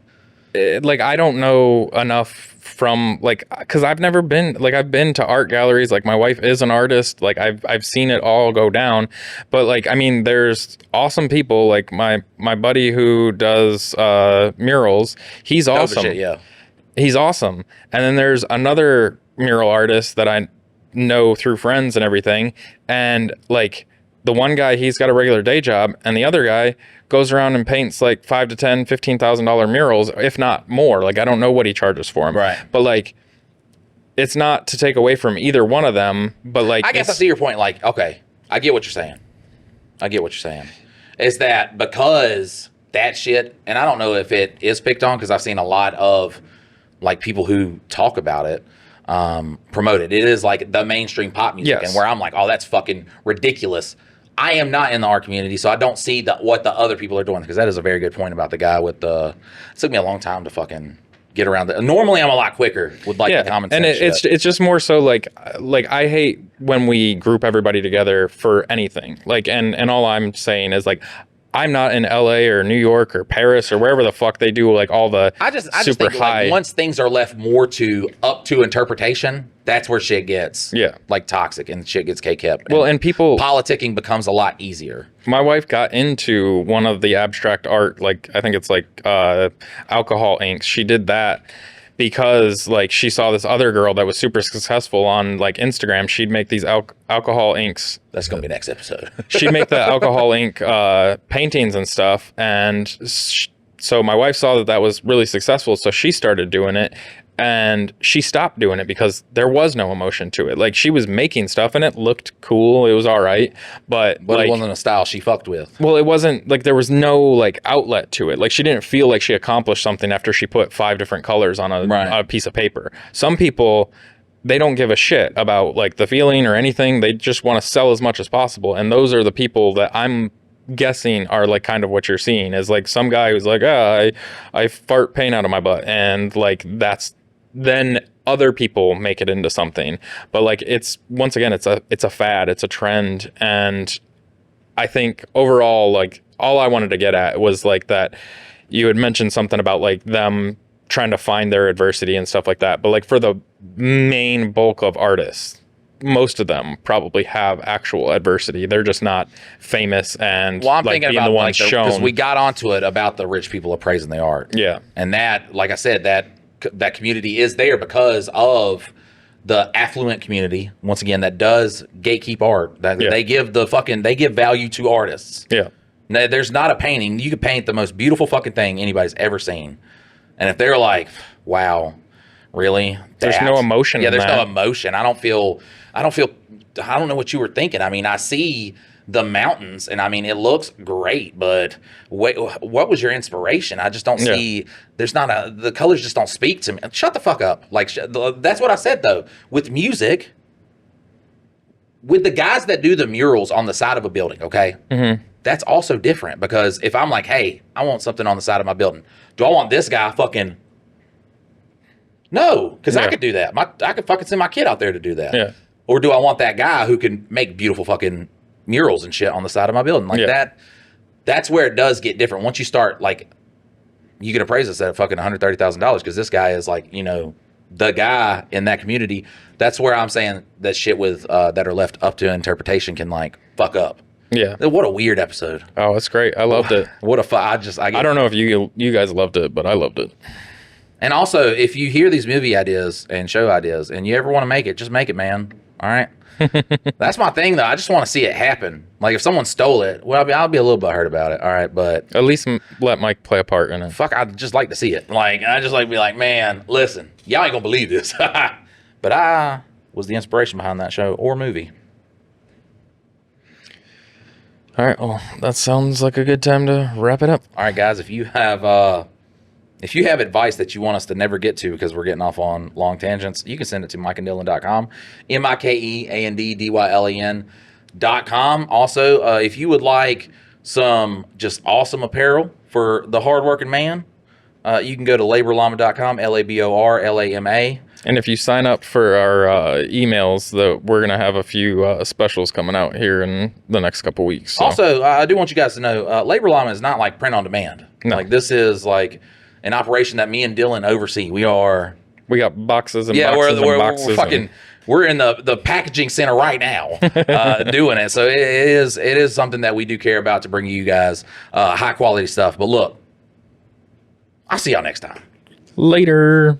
I don't know enough from like, cause I've never been like, I've been to art galleries. Like my wife is an artist. Like I've seen it all go down, but like, I mean, there's awesome people like my buddy who does, murals. He's awesome. Shit, yeah. He's awesome. And then there's another mural artist that I know through friends and everything. And like, the one guy, he's got a regular day job, and the other guy goes around and paints like $5,000 to $15,000 murals, if not more. Like, I don't know what he charges for them. Right. But like, it's not to take away from either one of them, but like, I guess I see your point. Like, okay, I get what you're saying. Is that because that shit, and I don't know if it is picked on, because I've seen a lot of like people who talk about it, promote it. It is like the mainstream pop music, Yes. and where I'm like, oh, that's fucking ridiculous. I am not in the art community, so I don't see what the other people are doing, because that is a very good point about the guy with the. It took me a long time to fucking get around it. Normally, I'm a lot quicker with like the common sense. And it's just more so like I hate when we group everybody together for anything. Like, and all I'm saying is like, I'm not in LA or New York or Paris or wherever the fuck they do like all the I just super think high. like once things are left more up to interpretation, that's where shit gets like toxic and shit gets cake-kept. Well, and people politicking becomes a lot easier. My wife got into one of the abstract art, like I think it's like alcohol inks. She did that because like she saw this other girl that was super successful on like Instagram. She'd make these alcohol inks. That's gonna be next episode. She'd make the alcohol ink paintings and stuff, and so my wife saw that was really successful, so she started doing it. And she stopped doing it because there was no emotion to it. Like, she was making stuff and it looked cool. It was all right. But like, it wasn't a style she fucked with. Well, it wasn't like there was no like outlet to it. Like, she didn't feel like she accomplished something after she put 5 different colors on a piece of paper. Some people, they don't give a shit about like the feeling or anything. They just want to sell as much as possible. And those are the people that I'm guessing are like kind of what you're seeing is like some guy who's like, I fart paint out of my butt. And like, then other people make it into something. But like, it's once again, it's a fad, it's a trend. And I think overall, like, all I wanted to get at was like that you had mentioned something about like them trying to find their adversity and stuff like that. But like, for the main bulk of artists, most of them probably have actual adversity. They're just not famous and I'm like thinking being about the ones shown. Because we got onto it about the rich people appraising the art. Yeah. And that, like I said, that community is there because of the affluent community, once again, that does gatekeep art. They give value to artists. Yeah. Now, there's not a painting. You could paint the most beautiful fucking thing anybody's ever seen. And if they're like, wow, really? There's no emotion. Yeah, there's no emotion. I don't know what you were thinking. I mean, I see the mountains and I mean, it looks great, but what was your inspiration? I just don't see, the colors just don't speak to me. Shut the fuck up. Like, that's what I said though. With music, with the guys that do the murals on the side of a building, okay? Mm-hmm. That's also different because if I'm like, hey, I want something on the side of my building. Do I want this guy fucking... No, because I could do that. I could fucking send my kid out there to do that. Yeah. Or do I want that guy who can make beautiful fucking murals and shit on the side of my building? Like that's where it does get different. Once you start, like, you can appraise us at fucking $130,000 because this guy is like, you know, the guy in that community. That's where I'm saying that shit with that are left up to interpretation can like fuck up. Yeah. What a weird episode. Oh, it's great. I loved it. What a I don't know if you guys loved it, but I loved it. And also, if you hear these movie ideas and show ideas and you ever want to make it, just make it, man. All right? That's my thing, though. I just want to see it happen. Like, if someone stole it, well, I'll be a little bit hurt about it. All right, but... At least let Mike play a part in it. Fuck, I'd just like to see it. Like, I just like to be like, man, listen, y'all ain't gonna believe this. But I was the inspiration behind that show or movie. All right, well, that sounds like a good time to wrap it up. All right, guys, if you have advice that you want us to never get to because we're getting off on long tangents, you can send it to mikeanddylan.com, mikeanddylan.com. Also, if you would like some just awesome apparel for the hardworking man, you can go to LaborLama.com, LaborLama. And if you sign up for our emails, we're going to have a few specials coming out here in the next couple weeks. So. Also, I do want you guys to know, LaborLama is not like print on demand. No. Like, this is like an operation that me and Dylan oversee. We got boxes and boxes and boxes. We're in the packaging center right now doing it. So it is something that we do care about to bring you guys high quality stuff. But look, I'll see y'all next time. Later.